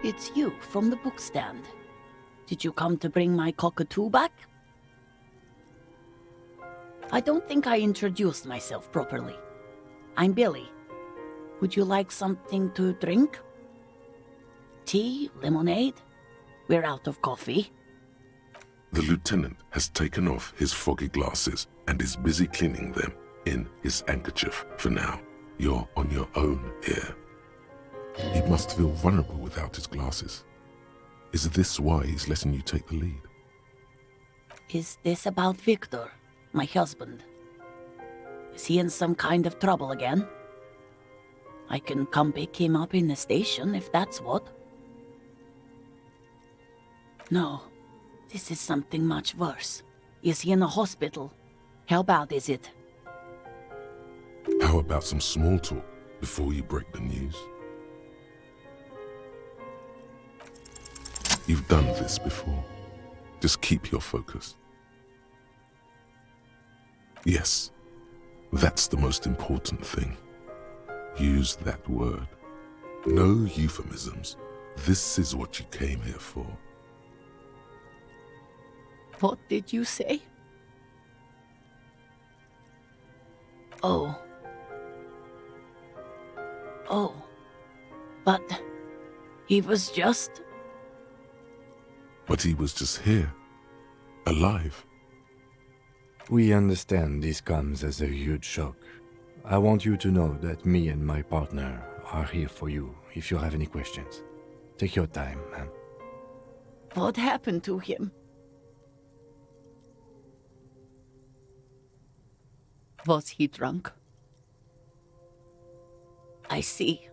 It's you from the bookstand. Did you come to bring my cockatoo back? I don't think I introduced myself properly. I'm Billy. Would you like something to drink? Tea? Lemonade? We're out of coffee. The lieutenant has taken off his foggy glasses and is busy cleaning them in his handkerchief for now. You're on your own here. He must feel vulnerable without his glasses. Is this why he's letting you take the lead? Is this about Victor, my husband? Is he in some kind of trouble again? I can come pick him up in the station if that's what. No, this is something much worse. Is he in a hospital? How bad is it? How about some small talk before you break the news? You've done this before. Just keep your focus. Yes, that's the most important thing. Use that word. No euphemisms. This is what you came here for. What did you say? Oh. Oh. But he was just... But he was just here. Alive. We understand this comes as a huge shock. I want you to know that me and my partner are here for you if you have any questions. Take your time, ma'am. What happened to him? Was he drunk? I see.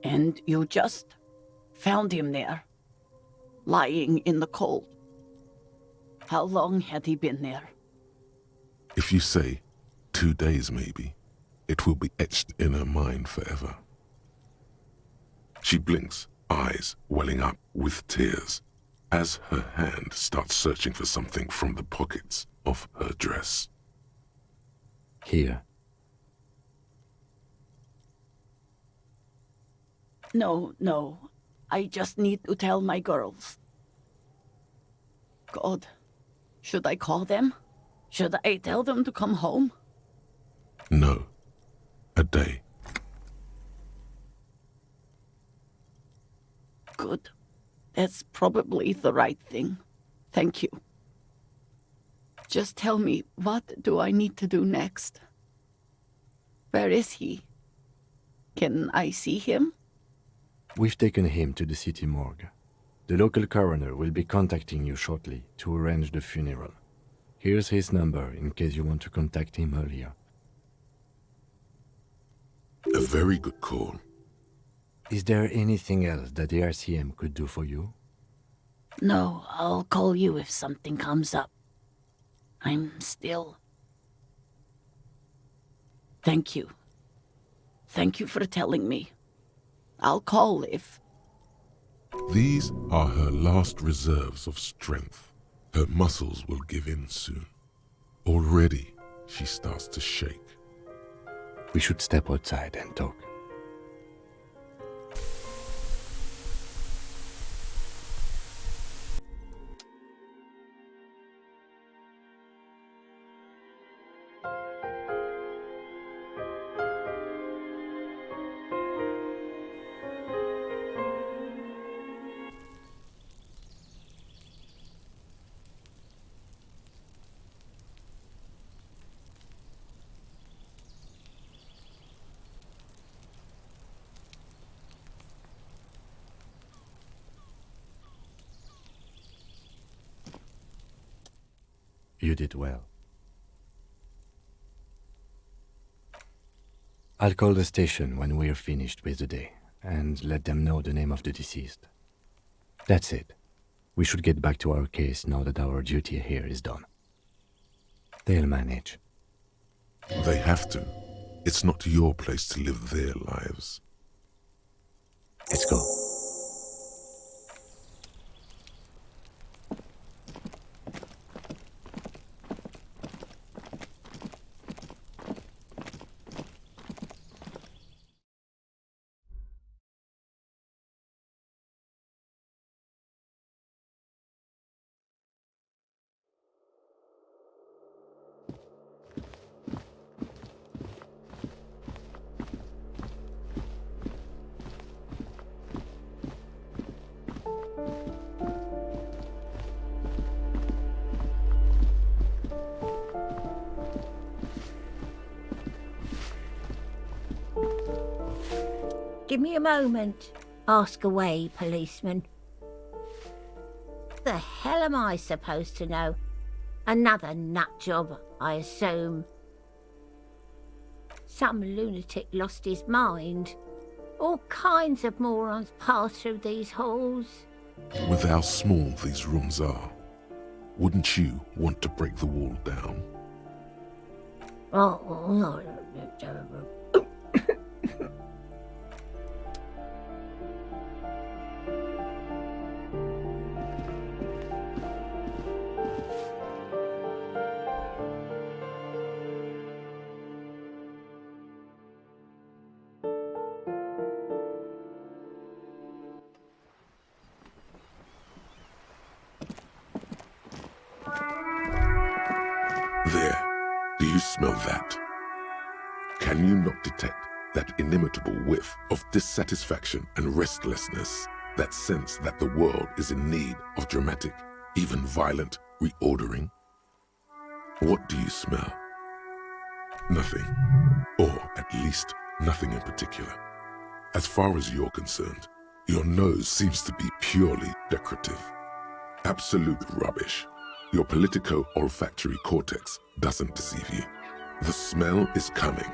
And you just found him there, lying in the cold. How long had he been there? If you say 2 days maybe, it will be etched in her mind forever. She blinks, eyes welling up with tears, as her hand starts searching for something from the pockets of her dress. Here. No. I just need to tell my girls. God, should I call them? Should I tell them to come home? No. A day. Good. That's probably the right thing. Thank you. Just tell me, what do I need to do next? Where is he? Can I see him? We've taken him to the city morgue. The local coroner will be contacting you shortly to arrange the funeral. Here's his number in case you want to contact him earlier. A very good call. Is there anything else that the RCM could do for you? No, I'll call you if something comes up. I'm still... Thank you. Thank you for telling me. I'll call if... These are her last reserves of strength. Her muscles will give in soon. Already, she starts to shake. We should step outside and talk. You did well. I'll call the station when we're finished with the day and let them know the name of the deceased. That's it. We should get back to our case now that our duty here is done. They'll manage. They have to. It's not your place to live their lives. Let's go. Give me a moment. Ask away, policeman. The hell am I supposed to know? Another nut job, I assume. Some lunatic lost his mind. All kinds of morons pass through these halls. With how small these rooms are, wouldn't you want to break the wall down? Oh, no. There, do you smell that? Can you not detect that inimitable whiff of dissatisfaction and restlessness, that sense that the world is in need of dramatic, even violent reordering? What do you smell? Nothing, or at least nothing in particular. As far as you're concerned, your nose seems to be purely decorative. Absolute rubbish. Your politico-olfactory cortex doesn't deceive you. The smell is coming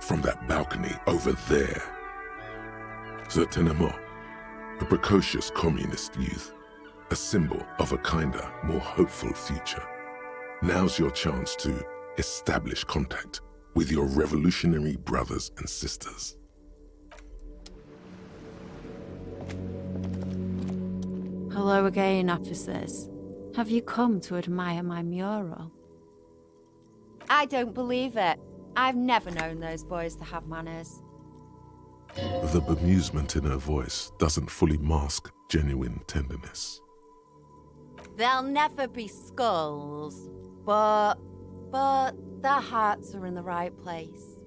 from that balcony over there. Certainement, a precocious communist youth, a symbol of a kinder, more hopeful future. Now's your chance to establish contact with your revolutionary brothers and sisters. Hello again, officers. Have you come to admire my mural? I don't believe it. I've never known those boys to have manners. The bemusement in her voice doesn't fully mask genuine tenderness. They'll never be skulls, but their hearts are in the right place.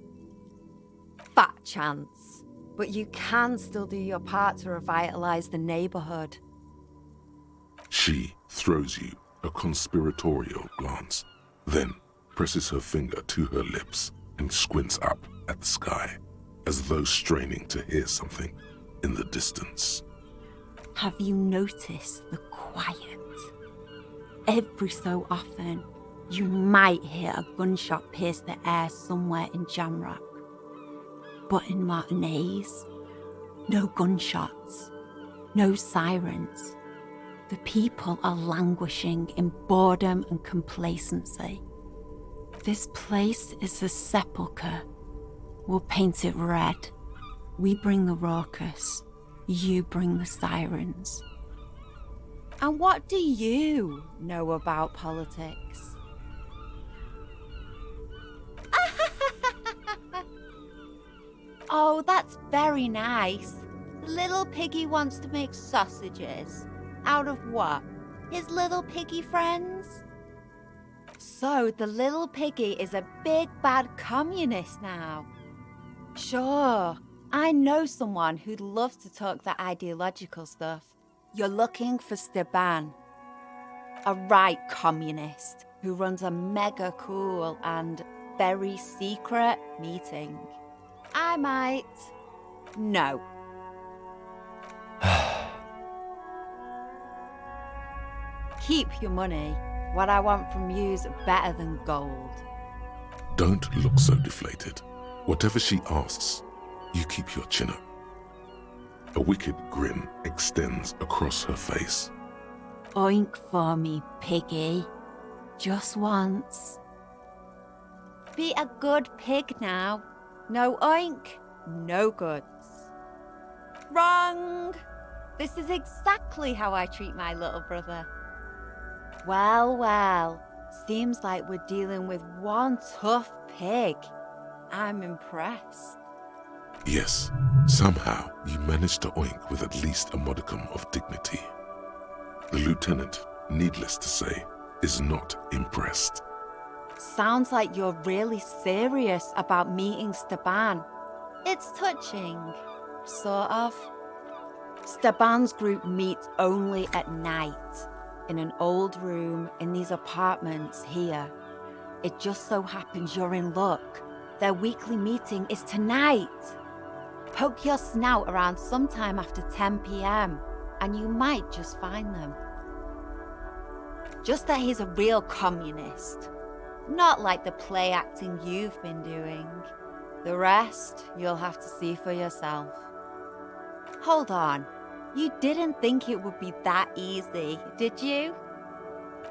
Fat chance, but you can still do your part to revitalize the neighborhood. She throws you a conspiratorial glance, then presses her finger to her lips and squints up at the sky, as though straining to hear something in the distance. Have you noticed the quiet? Every so often, you might hear a gunshot pierce the air somewhere in Jamrock. But in Martinez, no gunshots, no sirens. The people are languishing in boredom and complacency. This place is a sepulchre. We'll paint it red. We bring the raucous. You bring the sirens. And what do you know about politics? Oh, that's very nice. The little piggy wants to make sausages. Out of what? His little piggy friends? So the little piggy is a big bad communist now. Sure, I know someone who'd love to talk that ideological stuff. You're looking for Steban, a right communist who runs a mega cool and very secret meeting. I might. No. Keep your money. What I want from you's better than gold. Don't look so deflated. Whatever she asks, you keep your chin up. A wicked grin extends across her face. Oink for me, piggy. Just once. Be a good pig now. No oink, no goods. Wrong! This is exactly how I treat my little brother. Well, well, seems like we're dealing with one tough pig. I'm impressed. Yes, somehow you managed to oink with at least a modicum of dignity. The lieutenant, needless to say, is not impressed. Sounds like you're really serious about meeting Steban. It's touching, sort of. Steban's group meets only at night, in an old room in these apartments here. It just so happens you're in luck. Their weekly meeting is tonight. Poke your snout around sometime after 10 p.m. and you might just find them. Just that he's a real communist. Not like the play acting you've been doing. The rest, you'll have to see for yourself. Hold on. You didn't think it would be that easy, did you?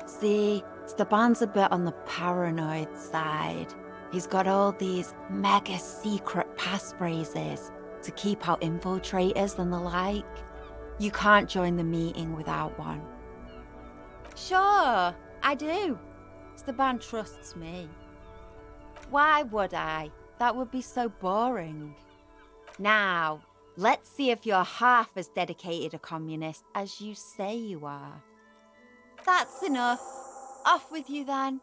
See, Stepan's a bit on the paranoid side. He's got all these mega secret passphrases to keep out infiltrators and the like. You can't join the meeting without one. Sure, I do. Stepan trusts me. Why would I? That would be so boring. Now, let's see if you're half as dedicated a communist as you say you are. That's enough. Off with you then.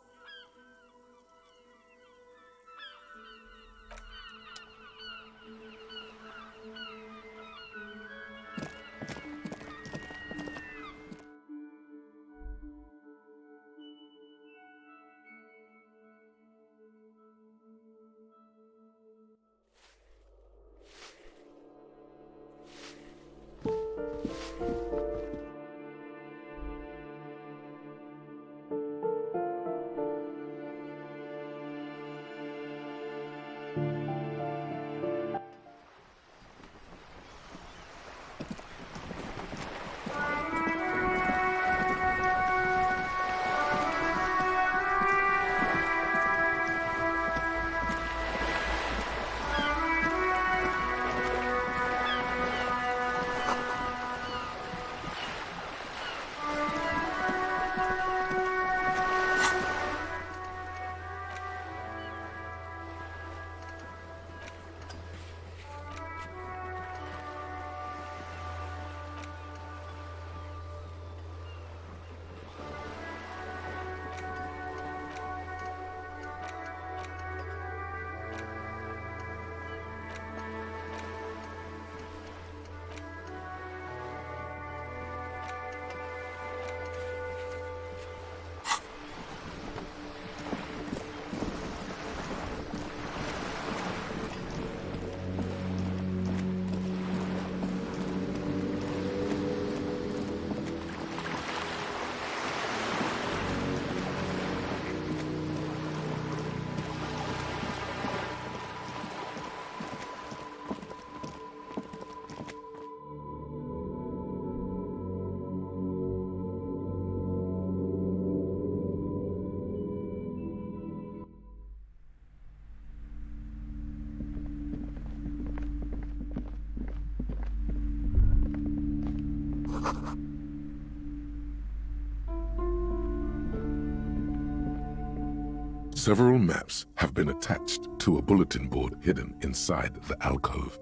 Several maps have been attached to a bulletin board hidden inside the alcove.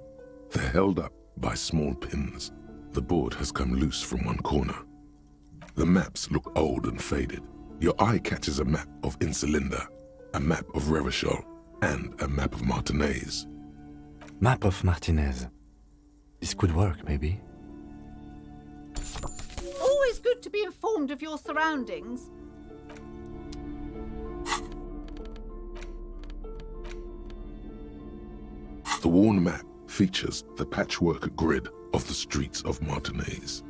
They're held up by small pins. The board has come loose from one corner. The maps look old and faded. Your eye catches a map of Insulinda, a map of Revachol, and a map of Martinez. Map of Martinez. This could work, maybe. Always good to be informed of your surroundings. The worn map features the patchwork grid of the streets of Martinez,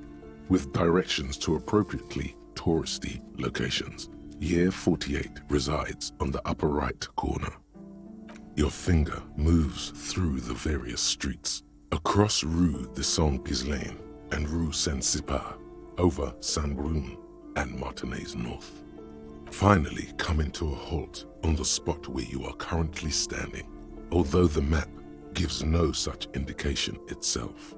with directions to appropriately touristy locations. Year 48 resides on the upper right corner. Your finger moves through the various streets, across Rue de Saint-Ghislain and Rue Saint-Sipar, over Saint-Brun and Martinez North. Finally coming to a halt on the spot where you are currently standing, although the map gives no such indication itself.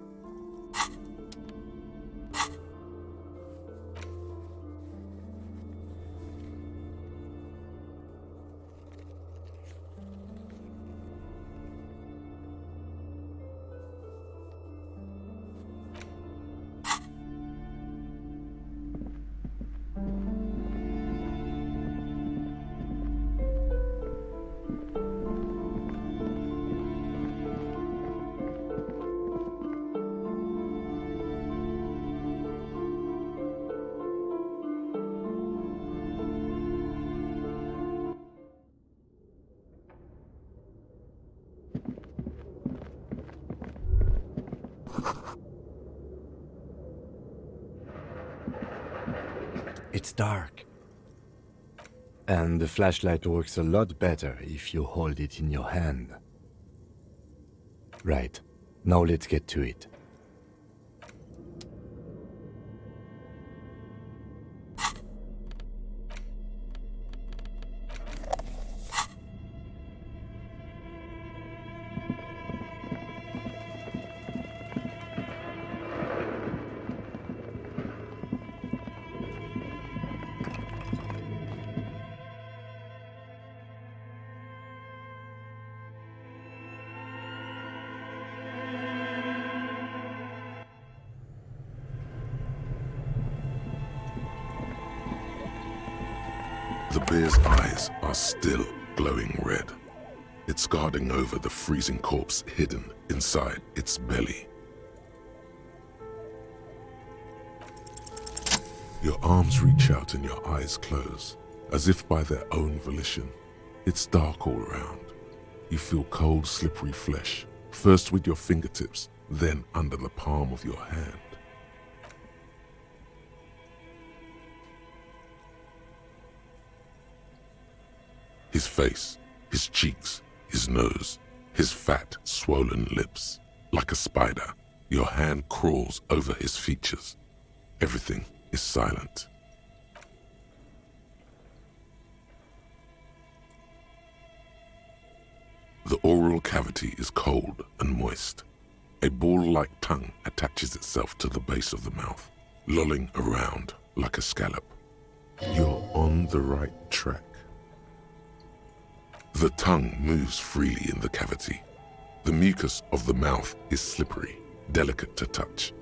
It's dark. And the flashlight works a lot better if you hold it in your hand. Right. Now let's get to it. The bear's eyes are still glowing red. It's guarding over the freezing corpse hidden inside its belly. Your arms reach out and your eyes close, as if by their own volition. It's dark all around. You feel cold, slippery flesh, first with your fingertips, then under the palm of your hand. His face, his cheeks, his nose, his fat, swollen lips. Like a spider, your hand crawls over his features. Everything is silent. The oral cavity is cold and moist. A ball-like tongue attaches itself to the base of the mouth, lolling around like a scallop. You're on the right track. The tongue moves freely in the cavity. The mucus of the mouth is slippery, delicate to touch.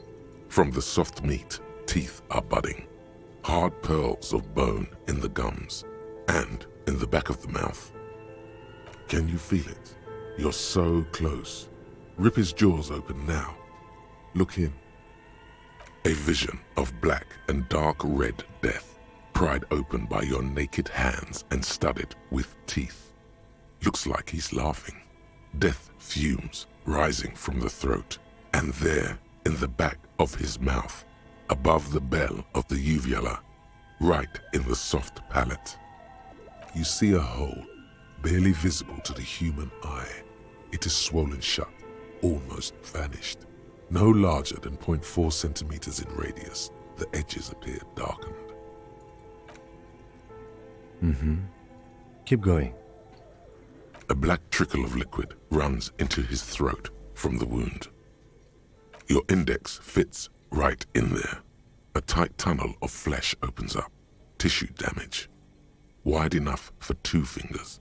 From the soft meat, teeth are budding. Hard pearls of bone in the gums and in the back of the mouth. Can you feel it? You're so close. Rip his jaws open now. Look in. A vision of black and dark red death, pried open by your naked hands and studded with teeth. Looks like he's laughing. Death fumes rising from the throat, and there, in the back of his mouth, above the bell of the uvula, right in the soft palate, you see a hole, barely visible to the human eye. It is swollen shut, almost vanished. No larger than 0.4 centimeters in radius, the edges appear darkened. Keep going. A black trickle of liquid runs into his throat from the wound. Your index fits right in there. A tight tunnel of flesh opens up, tissue damage, wide enough for 2 fingers.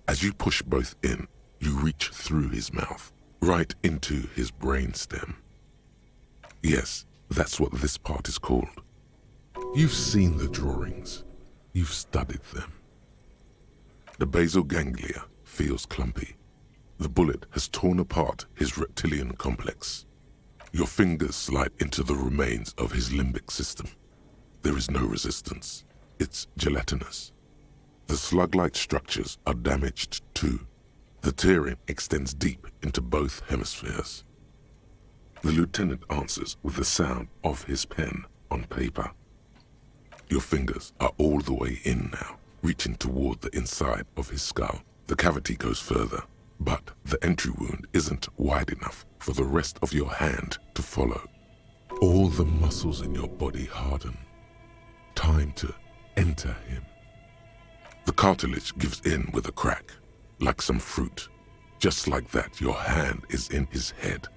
As you push both in, you reach through his mouth, right into his brainstem. Yes, that's what this part is called. You've seen the drawings. You've studied them. The basal ganglia feels clumpy. The bullet has torn apart his reptilian complex. Your fingers slide into the remains of his limbic system. There is no resistance. It's gelatinous. The slug-like structures are damaged too. The tearing extends deep into both hemispheres. The lieutenant answers with the sound of his pen on paper. Your fingers are all the way in now, reaching toward the inside of his skull. The cavity goes further, but the entry wound isn't wide enough for the rest of your hand to follow. All the muscles in your body harden. Time to enter him. The cartilage gives in with a crack, like some fruit. Just like that, your hand is in his head.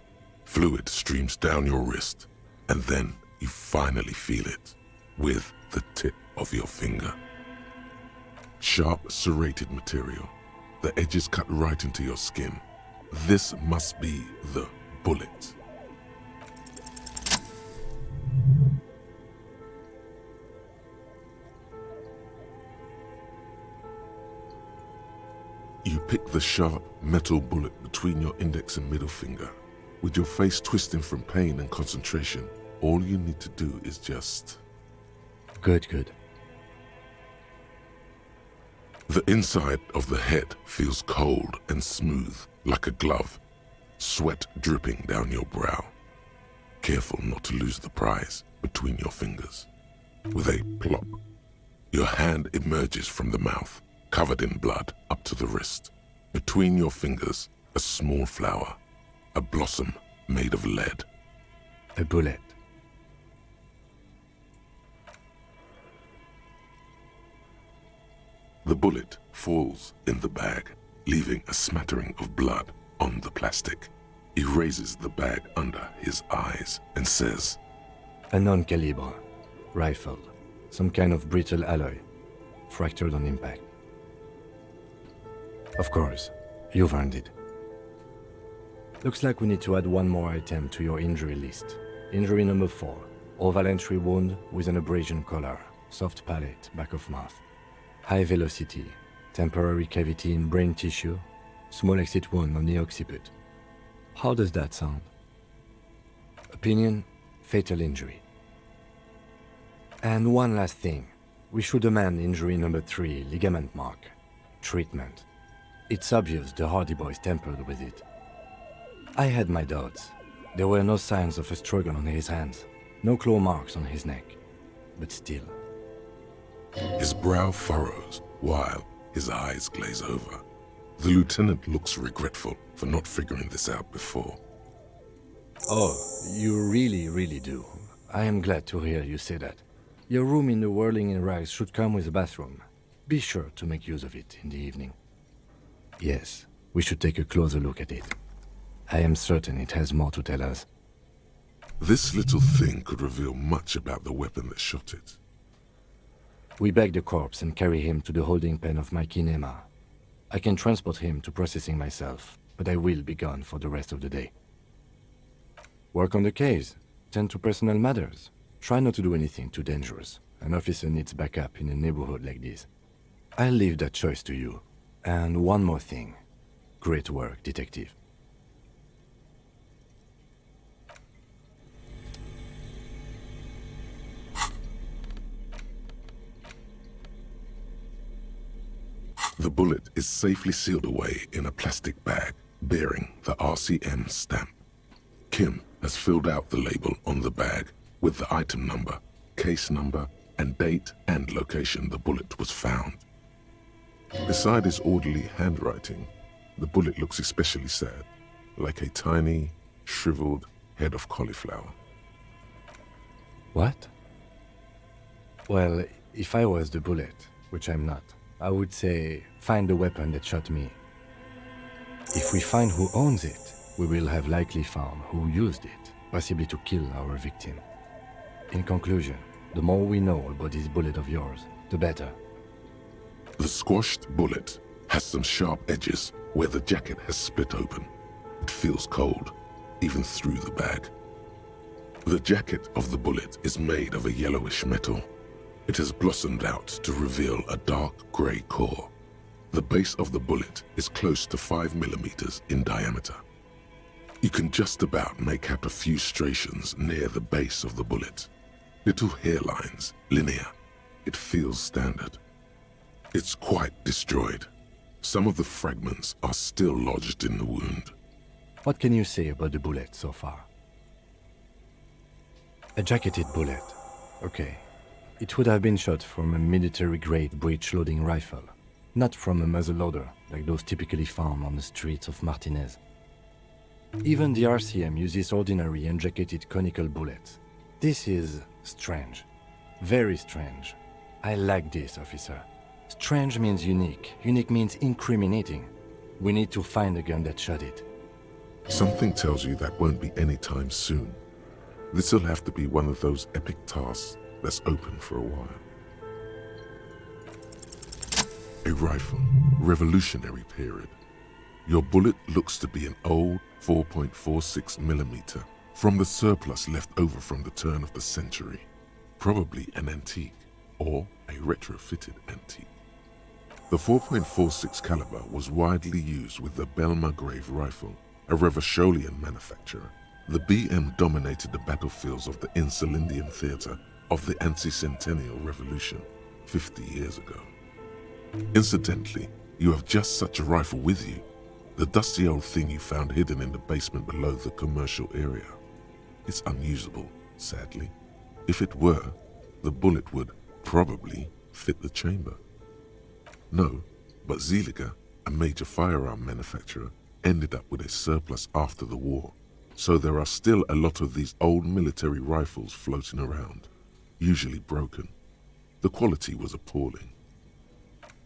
Fluid streams down your wrist, and then you finally feel it with the tip of your finger. Sharp, serrated material. The edges cut right into your skin. This must be the bullet. You pick the sharp metal bullet between your index and middle finger. With your face twisting from pain and concentration, all you need to do is just... Good. The inside of the head feels cold and smooth, like a glove. Sweat dripping down your brow. Careful not to lose the prize between your fingers. With a plop, your hand emerges from the mouth, covered in blood up to the wrist. Between your fingers, a small flower, a blossom made of lead. A bullet. The bullet falls in the bag, leaving a smattering of blood on the plastic. He raises the bag under his eyes and says, A non-caliber. Rifle. Some kind of brittle alloy. Fractured on impact. Of course, you've earned it. Looks like we need to add one more item to your injury list. Injury number 4. Oval entry wound with an abrasion collar. Soft palate, back of mouth. High velocity. Temporary cavity in brain tissue. Small exit wound on the occiput. How does that sound? Opinion, fatal injury. And one last thing. We should amend injury number 3, ligament mark. Treatment. It's obvious the Hardy Boys tampered with it. I had my doubts. There were no signs of a struggle on his hands, no claw marks on his neck. But still. His brow furrows while his eyes glaze over. The lieutenant looks regretful for not figuring this out before. Oh, you really do. I am glad to hear you say that. Your room in the Whirling in Rags should come with a bathroom. Be sure to make use of it in the evening. Yes, we should take a closer look at it. I am certain it has more to tell us. This little thing could reveal much about the weapon that shot it. We bag the corpse and carry him to the holding pen of my kinema. I can transport him to processing myself, but I will be gone for the rest of the day. Work on the case. Tend to personal matters. Try not to do anything too dangerous. An officer needs backup in a neighborhood like this. I'll leave that choice to you. And one more thing. Great work, detective. The bullet is safely sealed away in a plastic bag bearing the RCM stamp. Kim has filled out the label on the bag with the item number, case number, and date and location the bullet was found. Beside his orderly handwriting, the bullet looks especially sad, like a tiny, shriveled head of cauliflower. What? Well, if I was the bullet, which I'm not, I would say, find the weapon that shot me. If we find who owns it, we will have likely found who used it, possibly to kill our victim. In conclusion, the more we know about this bullet of yours, the better. The squashed bullet has some sharp edges where the jacket has split open. It feels cold, even through the bag. The jacket of the bullet is made of a yellowish metal. It has blossomed out to reveal a dark grey core. The base of the bullet is close to 5 millimeters in diameter. You can just about make out a few striations near the base of the bullet. Little hairlines, linear. It feels standard. It's quite destroyed. Some of the fragments are still lodged in the wound. What can you say about the bullet so far? A jacketed bullet. Okay. It would have been shot from a military-grade breech-loading rifle, not from a muzzleloader like those typically found on the streets of Martinez. Even the RCM uses ordinary unjacketed conical bullets. This is strange. Very strange. I like this, officer. Strange means unique. Unique means incriminating. We need to find the gun that shot it. Something tells you that won't be anytime soon. This'll have to be one of those epic tasks that's open for a while. A rifle, Revolutionary period. Your bullet looks to be an old 4.46 millimeter from the surplus left over from the turn of the century. Probably an antique or a retrofitted antique. The 4.46 caliber was widely used with the Belmargrave rifle, a Revacholian manufacturer. The BM dominated the battlefields of the Insulindian theater of the anti-centennial revolution 50 years ago. Incidentally, you have just such a rifle with you, the dusty old thing you found hidden in the basement below the commercial area. It's unusable, sadly. If it were, the bullet would probably fit the chamber. No, but Zeliger, a major firearm manufacturer, ended up with a surplus after the war. So there are still a lot of these old military rifles floating around, usually broken. The quality was appalling.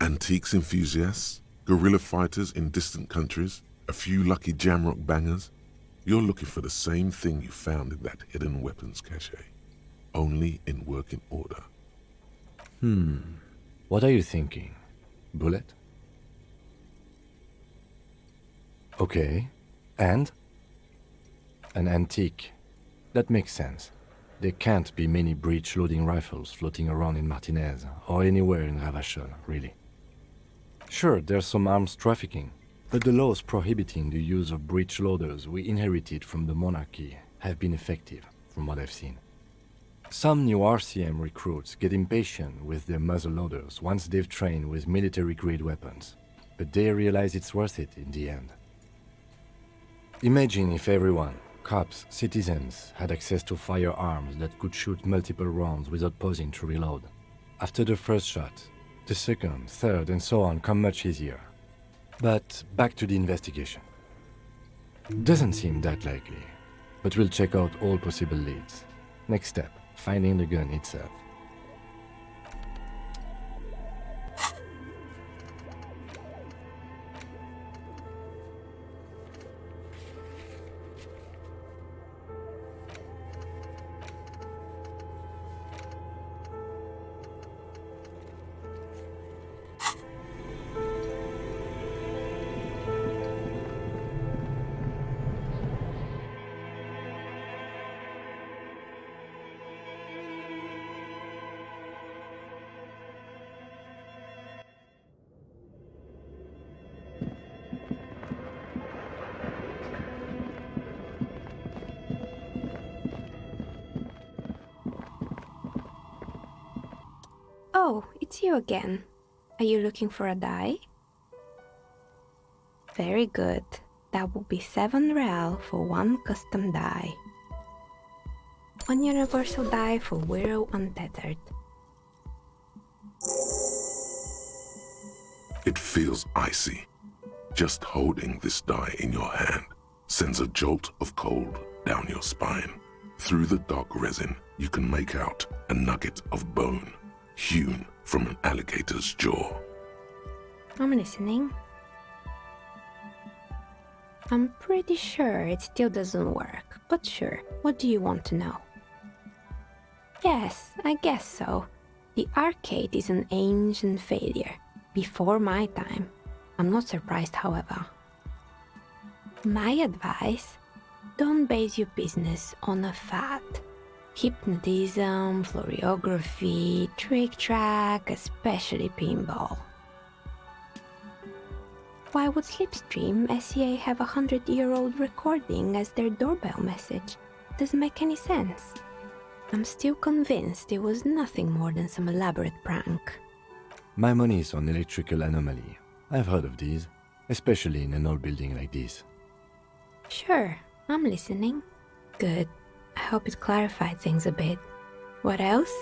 Antiques enthusiasts, guerrilla fighters in distant countries, a few lucky jamrock bangers. You're looking for the same thing you found in that hidden weapons cache, only in working order. What are you thinking? Bullet? Okay. And? An antique. That makes sense. There can't be many breech-loading rifles floating around in Martinez, or anywhere in Ravachol, really. Sure, there's some arms trafficking, but the laws prohibiting the use of breech loaders we inherited from the monarchy have been effective, from what I've seen. Some new RCM recruits get impatient with their muzzle loaders once they've trained with military-grade weapons, but they realize it's worth it in the end. Imagine if everyone, cops, citizens, had access to firearms that could shoot multiple rounds without pausing to reload. After the first shot, the second, third, and so on come much easier. But back to the investigation. Doesn't seem that likely, but we'll check out all possible leads. Next step, finding the gun itself. Oh, it's you again. Are you looking for a die? Very good. That will be 7 real for 1 custom die. 1 universal die for Wiro Untethered. It feels icy. Just holding this die in your hand sends a jolt of cold down your spine. Through the dark resin, you can make out a nugget of bone, hewn from an alligator's jaw. I'm listening. I'm pretty sure it still doesn't work, but sure, what do you want to know? Yes, I guess so. The arcade is an ancient failure, before my time. I'm not surprised, however. My advice, don't base your business on a fad. Hypnotism, floriography, trick track, especially pinball. Why would Slipstream SCA have a 100-year-old recording as their doorbell message? Doesn't make any sense. I'm still convinced it was nothing more than some elaborate prank. My money's on electrical anomaly. I've heard of these, especially in an old building like this. Sure, I'm listening. Good. I hope it clarified things a bit. What else?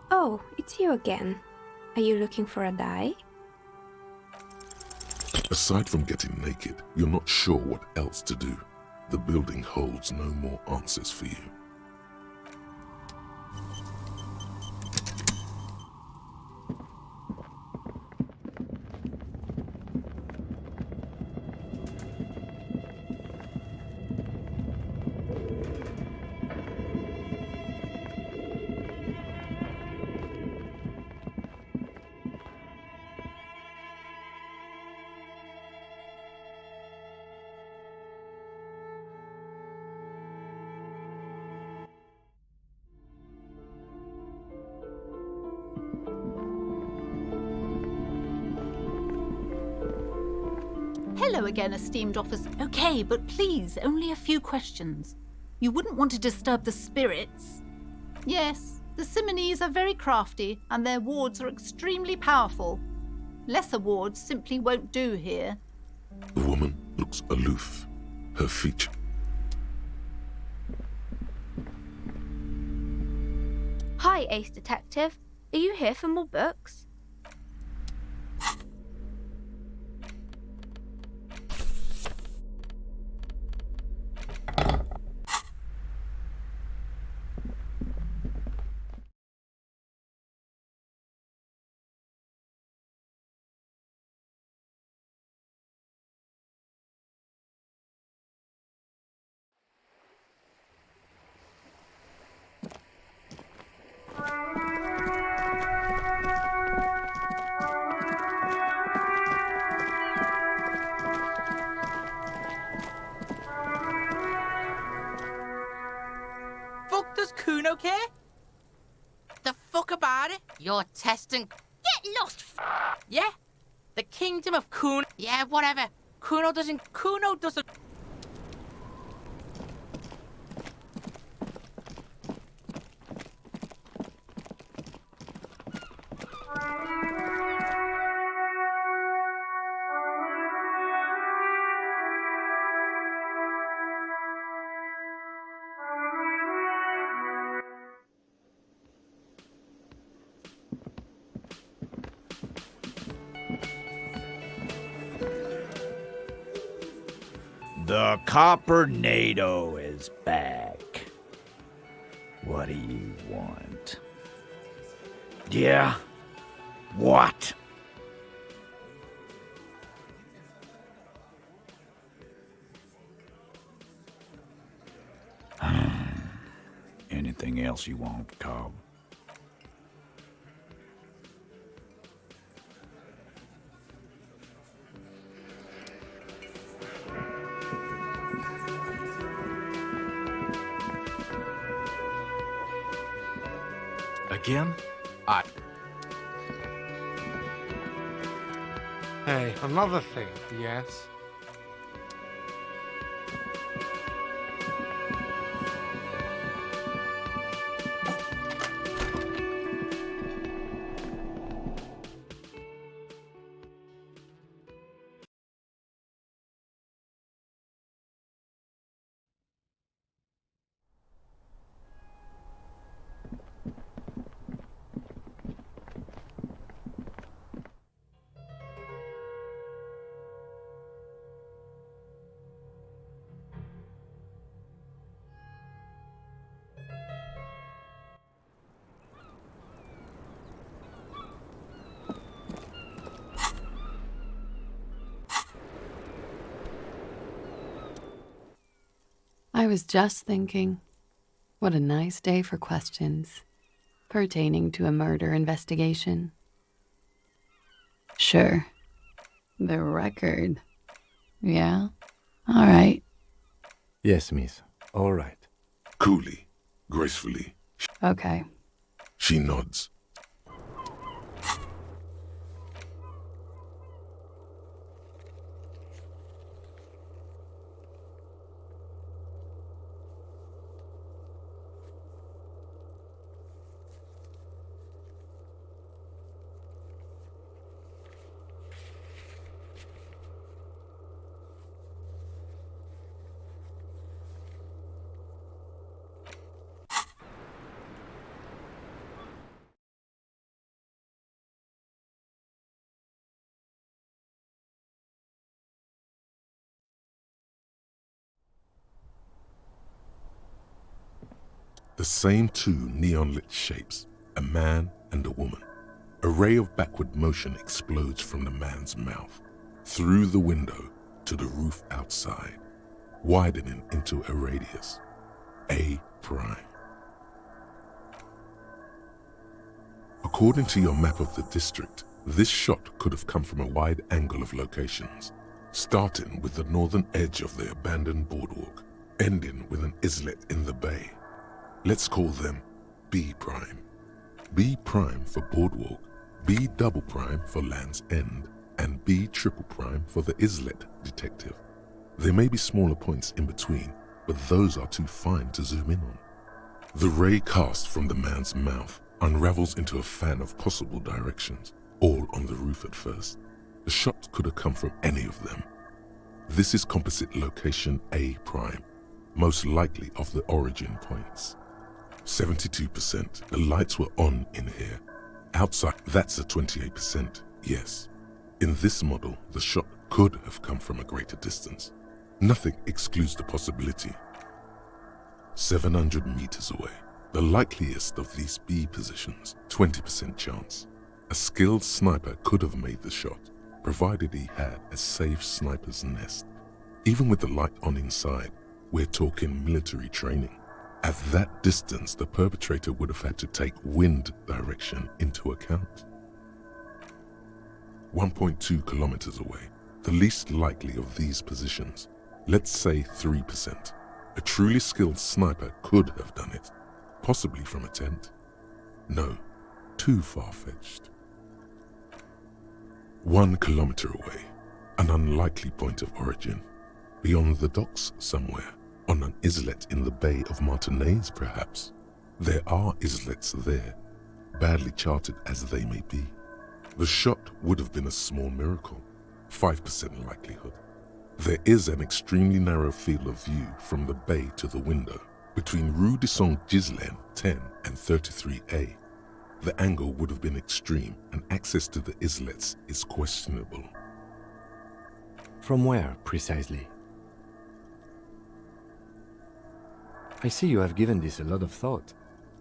Oh, it's you again. Are you looking for a die? Aside from getting naked, you're not sure what else to do. The building holds no more answers for you. Hello again, esteemed officer. Okay, but please, only a few questions. You wouldn't want to disturb the spirits. Yes, the Simonese are very crafty, and their wards are extremely powerful. Lesser wards simply won't do here. The woman looks aloof. Her feature. Hi, Ace Detective. Are you here for more books? Fuck does Kuno care? The fuck about it? You're testing. Get lost! Yeah? The kingdom of Kuno. Yeah, whatever. Kuno doesn't. The Coppernado is back. What do you want? Yeah? What? Anything else you want, Cobb? Again? Hey, another thing, yes? I was just thinking, what a nice day for questions pertaining to a murder investigation. Sure. The record. Yeah? All right. Yes, miss. All right. Coolly, gracefully, Okay. she nods. same two neon-lit shapes, a man and a woman. A ray of backward motion explodes from the man's mouth, through the window to the roof outside, widening into a radius, A prime. According to your map of the district, this shot could have come from a wide angle of locations, starting with the northern edge of the abandoned boardwalk, ending with an islet in the bay. Let's call them B prime. B prime for boardwalk, B double prime for Land's End, and B triple prime for the islet detective. There may be smaller points in between, but those are too fine to zoom in on. The ray cast from the man's mouth unravels into a fan of possible directions, all on the roof at first. The shot could have come from any of them. This is composite location A prime, most likely of the origin points. 72%, the lights were on in here. Outside, that's a 28%, yes. In this model, the shot could have come from a greater distance. Nothing excludes the possibility. 700 meters away, the likeliest of these B positions, 20% chance. A skilled sniper could have made the shot, provided he had a safe sniper's nest. Even with the light on inside, we're talking military training. At that distance, the perpetrator would have had to take wind direction into account. 1.2 kilometers away, the least likely of these positions, let's say 3%. A truly skilled sniper could have done it, possibly from a tent. No, too far-fetched. 1 kilometer away, an unlikely point of origin, beyond the docks somewhere, on an islet in the Bay of Martinez perhaps. There are islets there, badly charted as they may be. The shot would have been a small miracle, 5% likelihood. There is an extremely narrow field of view from the bay to the window, between Rue de Saint-Ghislain 10 and 33A. The angle would have been extreme and access to the islets is questionable. From where, precisely? I see you have given this a lot of thought.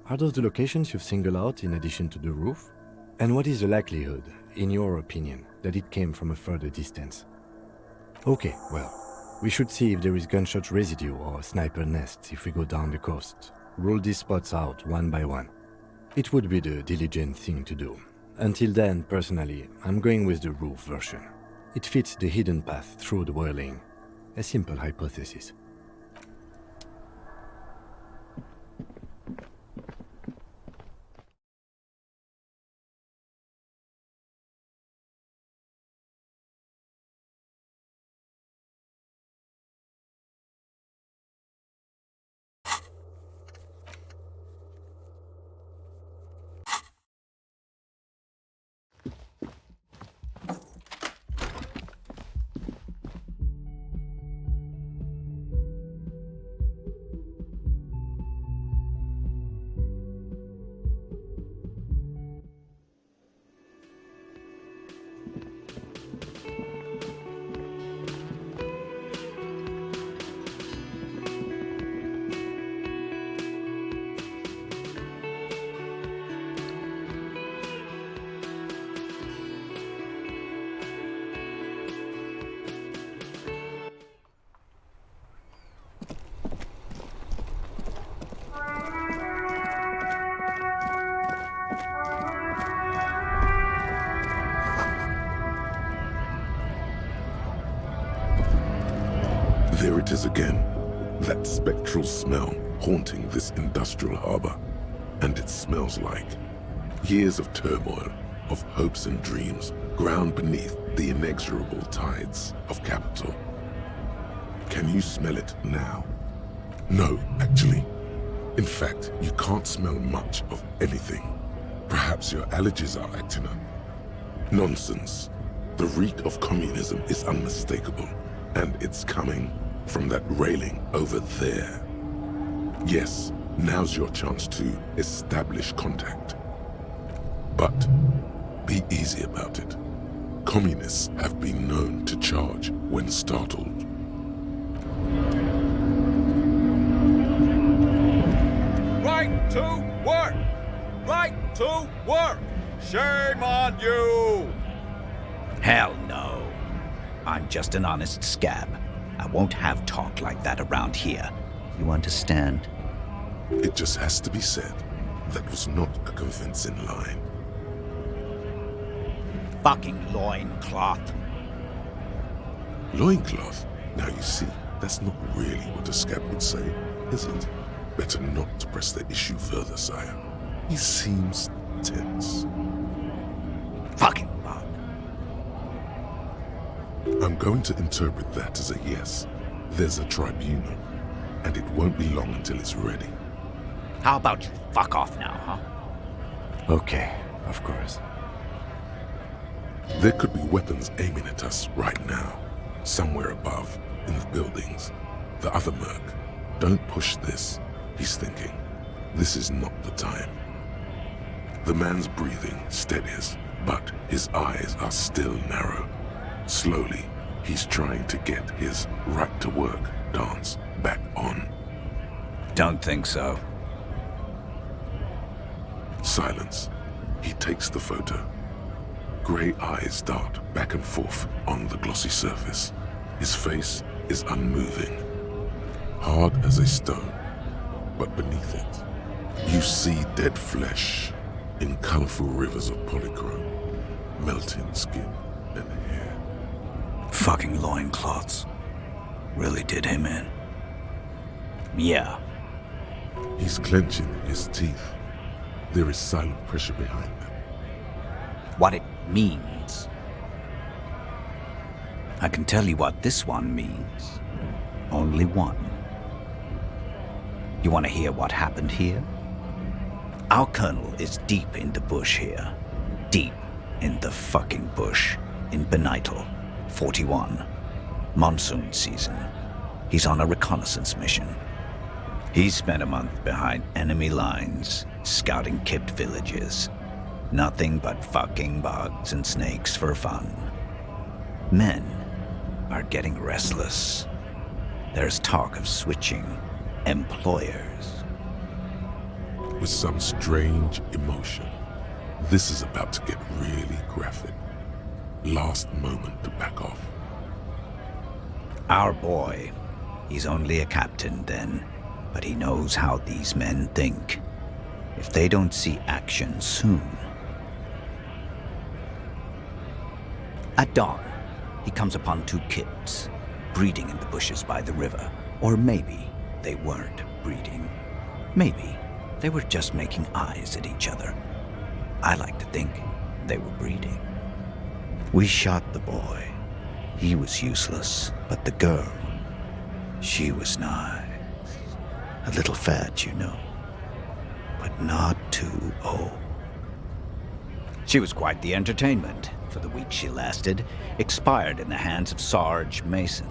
Are those the locations you've singled out in addition to the roof? And what is the likelihood, in your opinion, that it came from a further distance? Okay, well, we should see if there is gunshot residue or sniper nests if we go down the coast. Rule these spots out one by one. It would be the diligent thing to do. Until then, personally, I'm going with the roof version. It fits the hidden path through the whirling. A simple hypothesis. There it is again, that spectral smell haunting this industrial harbor. And it smells like years of turmoil, of hopes and dreams, ground beneath the inexorable tides of capital. Can you smell it now? No, actually. In fact, you can't smell much of anything. Perhaps your allergies are acting up. Nonsense. The reek of communism is unmistakable, and it's coming from that railing over there. Yes, now's your chance to establish contact. But be easy about it. Communists have been known to charge when startled. Right! to work! Right to work! Shame on you! Hell no. I'm just an honest scab. I won't have talk like that around here. You understand? It just has to be said, that was not a convincing line. Fucking loincloth. Loincloth? Now you see, that's not really what a scab would say, is it? Better not to press the issue further, sire. He seems tense. Fucking bug. I'm going to interpret that as a yes. There's a tribunal, and it won't be long until it's ready. How about you fuck off now, huh? Okay, of course. There could be weapons aiming at us right now, somewhere above, in the buildings. The other merc. Don't push this, he's thinking. This is not the time. The man's breathing steadies, but his eyes are still narrow. Slowly, he's trying to get his right-to-work dance back on. Don't think so. Silence. He takes the photo. Grey eyes dart back and forth on the glossy surface. His face is unmoving, hard as a stone, but beneath it, you see dead flesh in colorful rivers of polychrome, melting skin and hair. Fucking loincloths. Really did him in. Yeah. He's clenching his teeth. There is silent pressure behind them. What it means. I can tell you what this one means. Only one. You want to hear what happened here? Our colonel is deep in the bush here. Deep in the fucking bush. In Benital, 41. Monsoon season. He's on a reconnaissance mission. He spent a month behind enemy lines, scouting kipped villages. Nothing but fucking bugs and snakes for fun. Men are getting restless. There's talk of switching employers. With some strange emotion, this is about to get really graphic. Last moment to back off. Our boy, he's only a captain then, but he knows how these men think. If they don't see action soon. At dawn, he comes upon two kids, breeding in the bushes by the river. Or maybe they weren't breeding. Maybe they were just making eyes at each other. I like to think they were breeding. We shot the boy. He was useless, but the girl, she was nice. A little fat, you know, but not too old. She was quite the entertainment for the week she lasted. Expired in the hands of Sarge Mason,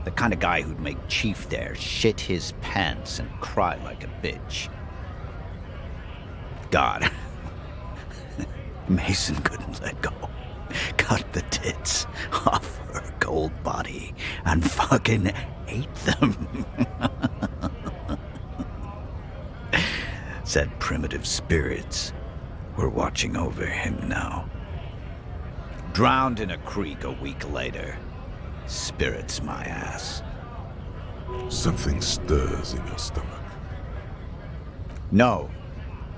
the kind of guy who'd make Chief there shit his pants and cry like a bitch. God, Mason couldn't let go. Cut the tits off her cold body and fucking ate them. Said primitive spirits were watching over him now. Drowned in a creek a week later. Spirits my ass. Something stirs in your stomach. No,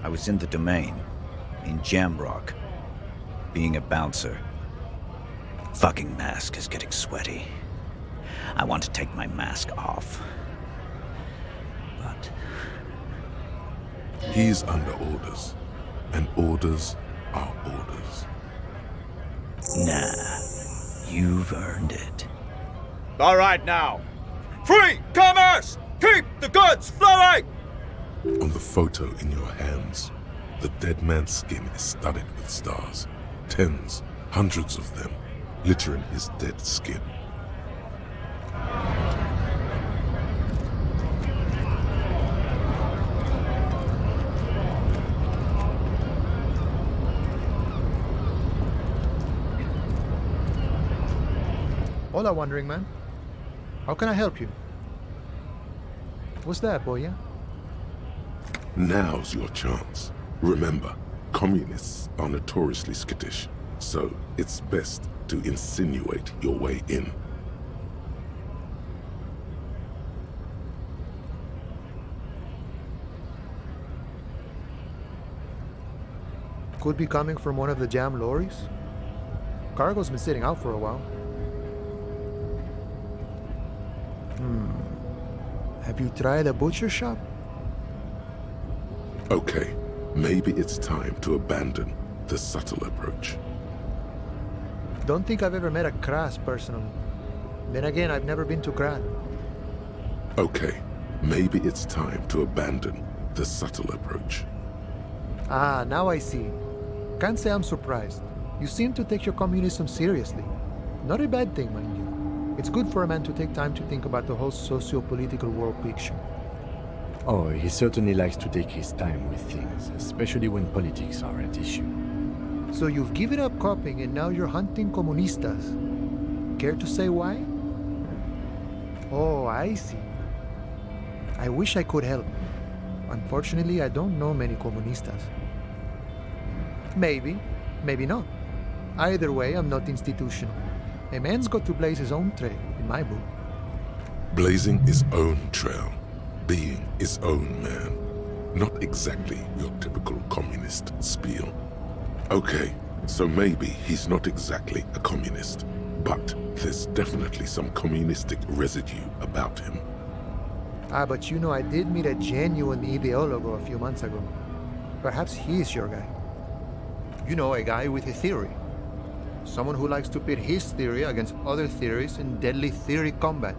I was in the domain, in Jamrock, being a bouncer. Fucking mask is getting sweaty. I want to take my mask off. But he's under orders, and orders are orders. Nah, you've earned it. All right now. Free commerce! Keep the goods flowing! On the photo in your hands, the dead man's skin is studded with stars. Tens, hundreds of them, littering his dead skin. Hola, Wandering Man. How can I help you? What's that, boy, yeah? Now's your chance. Remember, communists are notoriously skittish, so it's best to insinuate your way in. Could be coming from one of the jam lorries. Cargo's been sitting out for a while. Have you tried a butcher shop? Okay, maybe it's time to abandon the subtle approach. Don't think I've ever met a Kras personally. Then again, I've never been to Krat. Okay, maybe it's time to abandon the subtle approach. Ah, now I see. Can't say I'm surprised. You seem to take your communism seriously. Not a bad thing, mind you. It's good for a man to take time to think about the whole socio-political world picture. Oh, he certainly likes to take his time with things, especially when politics are at issue. So you've given up copying and now you're hunting comunistas. Care to say why? Oh, I see. I wish I could help. Unfortunately, I don't know many comunistas. Maybe, maybe not. Either way, I'm not institutional. A man's got to blaze his own trail, in my book. Blazing his own trail, being his own man. Not exactly your typical communist spiel. Okay, so maybe he's not exactly a communist, but there's definitely some communistic residue about him. Ah, but you know, I did meet a genuine ideologo a few months ago. Perhaps he's your guy. You know, a guy with a theory. Someone who likes to pit his theory against other theories in deadly theory combat.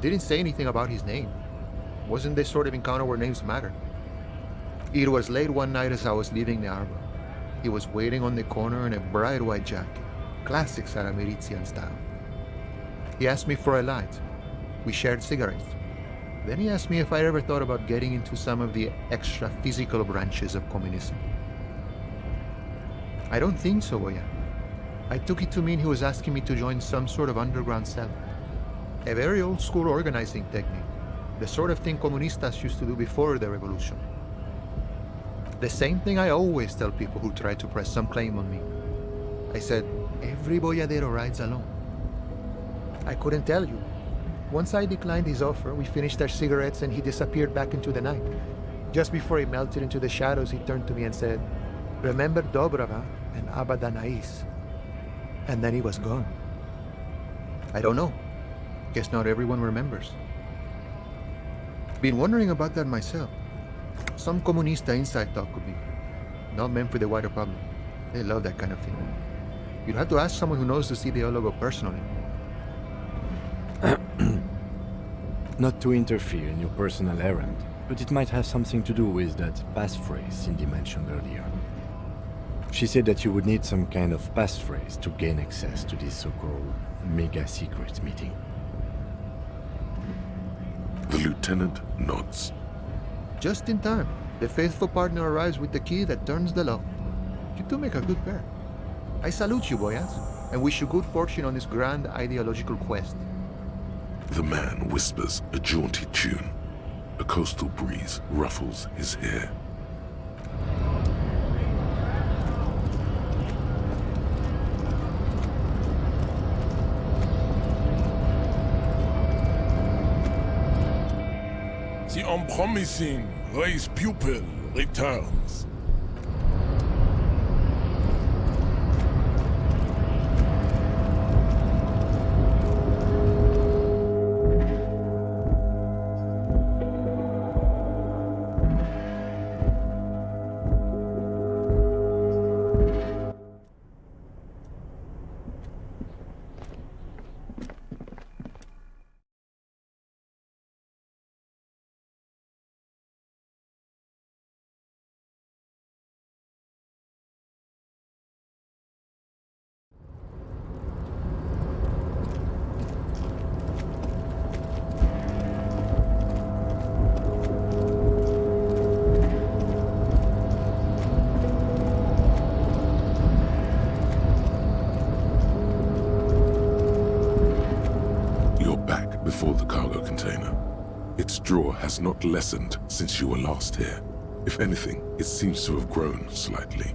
Didn't say anything about his name. Wasn't this sort of encounter where names matter. It was late one night as I was leaving the arbor. He was waiting on the corner in a bright white jacket, classic Saramirizian style. He asked me for a light. We shared cigarettes. Then he asked me if I ever thought about getting into some of the extra physical branches of communism. I don't think so, Oya. I took it to mean he was asking me to join some sort of underground cell. A very old school organizing technique. The sort of thing comunistas used to do before the revolution. The same thing I always tell people who try to press some claim on me. I said, every boyadero rides alone. I couldn't tell you. Once I declined his offer, we finished our cigarettes and he disappeared back into the night. Just before he melted into the shadows, he turned to me and said, "Remember Dobrava and Abadanais." And then he was gone. I don't know. Guess not everyone remembers. Been wondering about that myself. Some comunista inside talk could be. Not meant for the wider public. They love that kind of thing. You'd have to ask someone who knows this ideologo personally. Not to interfere in your personal errand, but it might have something to do with that passphrase Cindy mentioned earlier. She said that you would need some kind of passphrase to gain access to this so-called mega-secret meeting. The lieutenant nods. Just in time. The faithful partner arrives with the key that turns the lock. You two make a good pair. I salute you, boyas, and wish you good fortune on this grand ideological quest. The man whispers a jaunty tune. A coastal breeze ruffles his hair. The unpromising race pupil returns. has not lessened since you were last here. If anything, it seems to have grown slightly.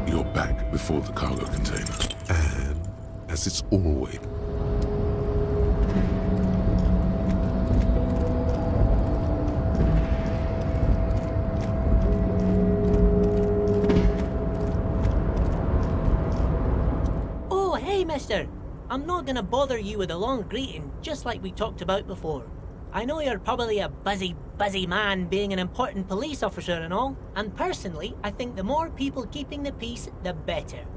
You're back before the cargo container. And, as it's always... Oh, hey, mister. I'm not gonna bother you with a long greeting, just like we talked about before. I know you're probably a busy man being an important police officer and all, and personally, I think the more people keeping the peace, the better.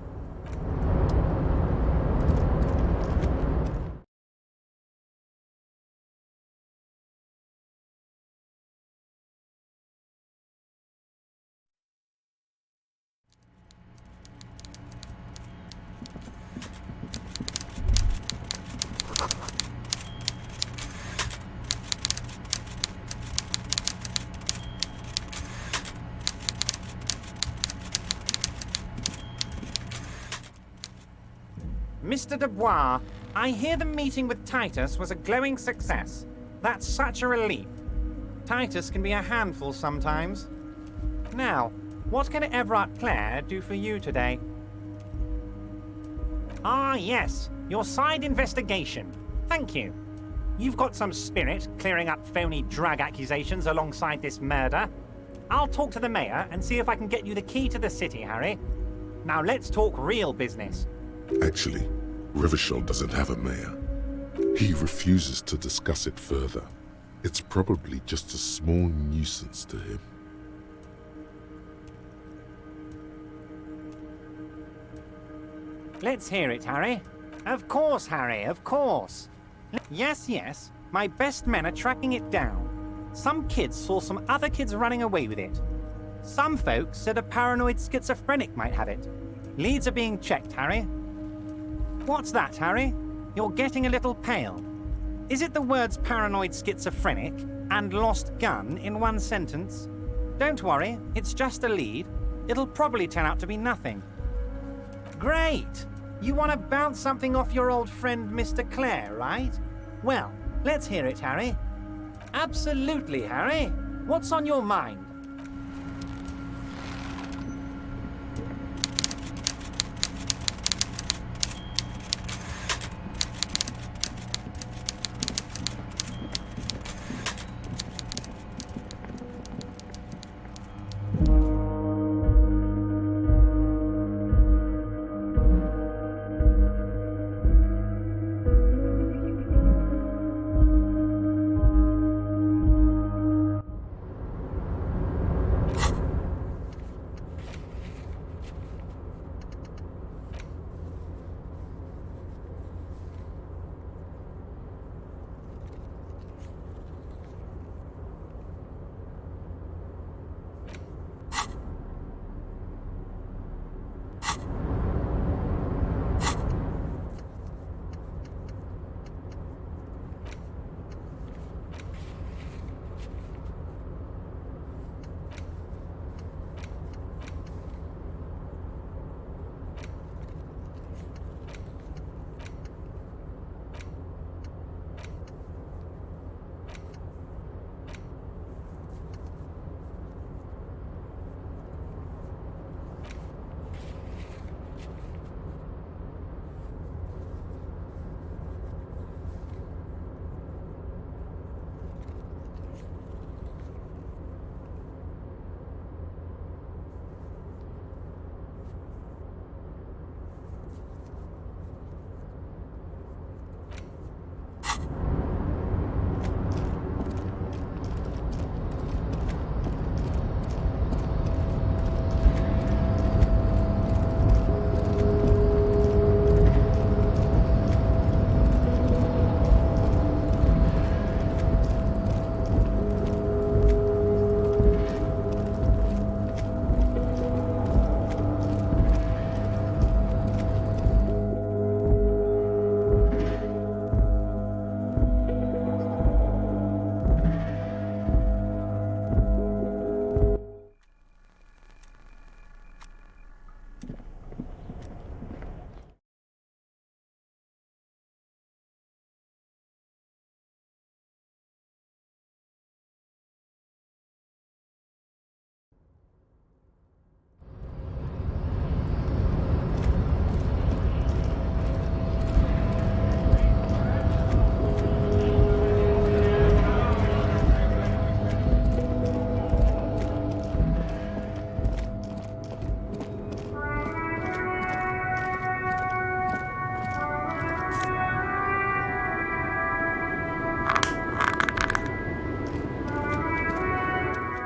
Mr. Dubois, I hear the meeting with Titus was a glowing success. That's such a relief. Titus can be a handful sometimes. Now, what can Everard Clare do for you today? Ah, yes, your side investigation. Thank you. You've got some spirit clearing up phony drug accusations alongside this murder. I'll talk to the mayor and see if I can get you the key to the city, Harry. Now let's talk real business. Actually, Rivershell doesn't have a mayor. He refuses to discuss it further. It's probably just a small nuisance to him. Let's hear it, Harry. Of course, Harry, of course. Yes, my best men are tracking it down. Some kids saw some other kids running away with it. Some folks said a paranoid schizophrenic might have it. Leads are being checked, Harry. What's that, Harry? You're getting a little pale. Is it the words paranoid schizophrenic and lost gun in one sentence? Don't worry, it's just a lead. It'll probably turn out to be nothing. Great! You want to bounce something off your old friend Mr. Clare, right? Well, let's hear it, Harry. Absolutely, Harry. What's on your mind?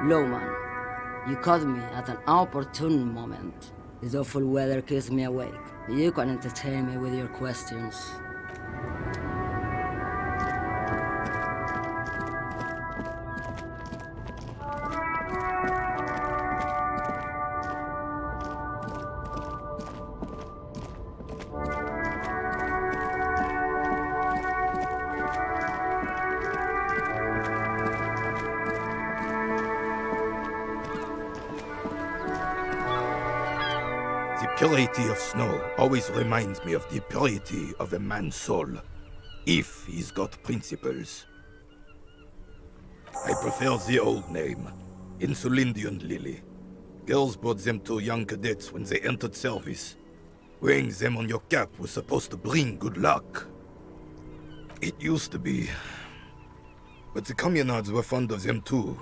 Lowman, you caught me at an opportune moment. This awful weather keeps me awake. You can entertain me with your questions. The purity of snow always reminds me of the purity of a man's soul, if he's got principles. I prefer the old name, Insulindian Lily. Girls bought them to young cadets when they entered service. Wearing them on your cap was supposed to bring good luck. It used to be. But the communards were fond of them too.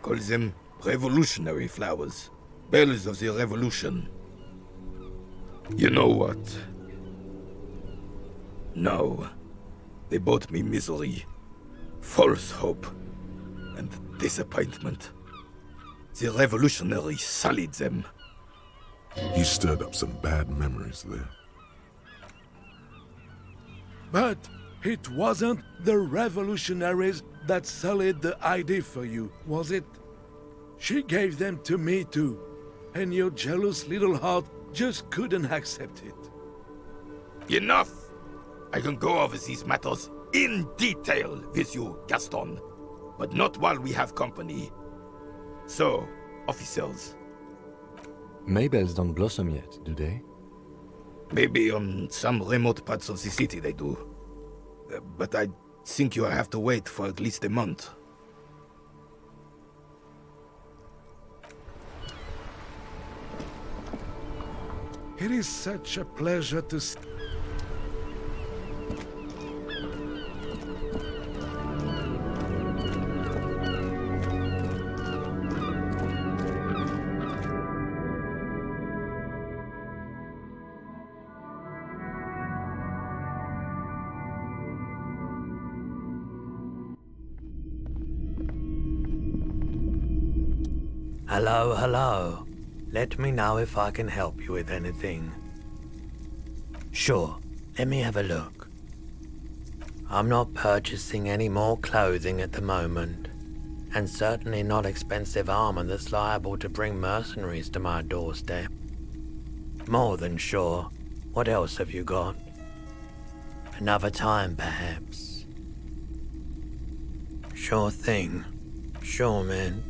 Call them revolutionary flowers. Bells of the revolution. You know what? No. They brought me misery, false hope, and disappointment. The revolutionaries sullied them. You stirred up some bad memories there. But it wasn't the revolutionaries that sullied the ID for you, was it? She gave them to me too, and your jealous little heart just couldn't accept it. Enough! I can go over these matters in detail with you, Gaston, but not while we have company. So, officers. Maybells don't blossom yet, do they? Maybe on some remote parts of the city they do. But I think you have to wait for at least a month. It is such a pleasure to see. Hello, hello. Let me know if I can help you with anything. Sure, let me have a look. I'm not purchasing any more clothing at the moment, and certainly not expensive armor that's liable to bring mercenaries to my doorstep. More than sure. What else have you got? Another time, perhaps? Sure thing. Sure, man.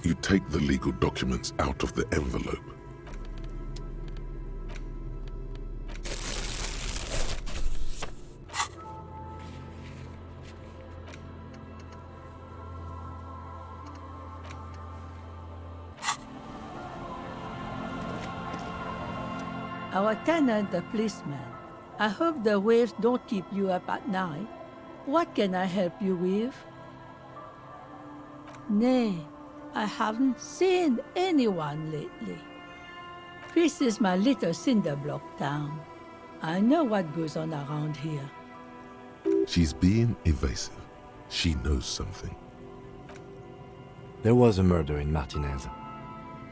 You take the legal documents out of the envelope. Our tenant, the policeman. I hope the waves don't keep you up at night. What can I help you with? Nay, I haven't seen anyone lately. This is my little cinder block town. I know what goes on around here. She's being evasive. She knows something. There was a murder in Martinez.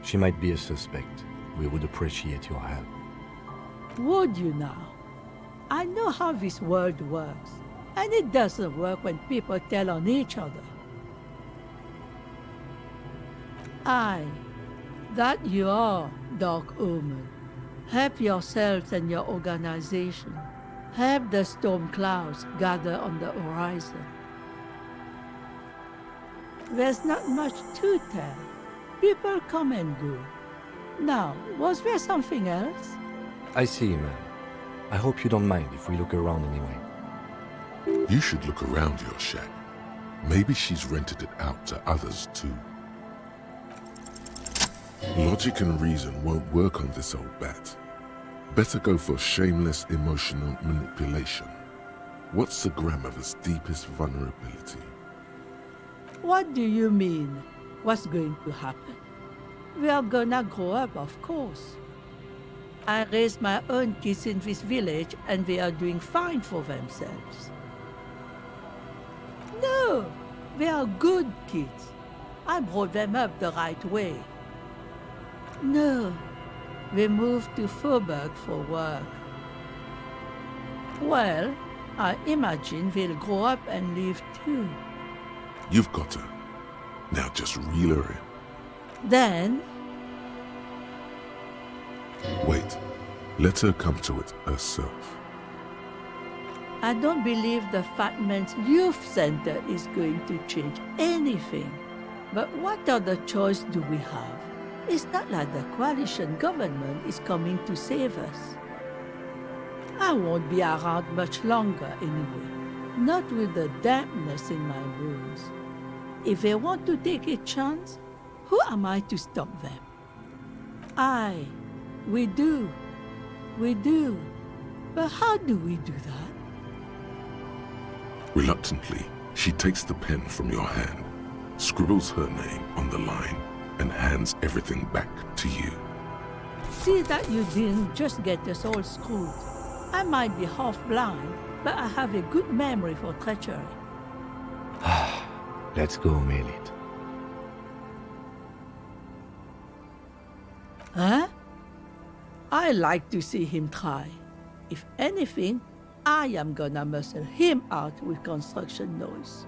She might be a suspect. We would appreciate your help. Would you now? I know how this world works, and it doesn't work when people tell on each other. Aye, that you are, Dark Omen. Help yourselves and your organization. Help the storm clouds gather on the horizon. There's not much to tell. People come and go. Now, was there something else? I see, man. I hope you don't mind if we look around anyway. You should look around your shack. Maybe she's rented it out to others too. Logic and reason won't work on this old bat. Better go for shameless emotional manipulation. What's the grandmother's deepest vulnerability? What do you mean? What's going to happen? We are gonna grow up, of course. I raised my own kids in this village and they are doing fine for themselves. No, they are good kids. I brought them up the right way. No, they moved to Faubourg for work. Well, I imagine they'll grow up and leave too. You've got her. Now just reel her in. Then... Wait. Let her come to it herself. I don't believe the Fat Man's Youth Center is going to change anything. But what other choice do we have? It's not like the coalition government is coming to save us. I won't be around much longer anyway. Not with the dampness in my bones. If they want to take a chance, who am I to stop them? Aye, we do. We do. But how do we do that? Reluctantly, she takes the pen from your hand, scribbles her name on the line, and hands everything back to you. See that you didn't just get us all screwed. I might be half blind, but I have a good memory for treachery. Let's go, Melit. Huh? I like to see him try. If anything, I am gonna muscle him out with construction noise.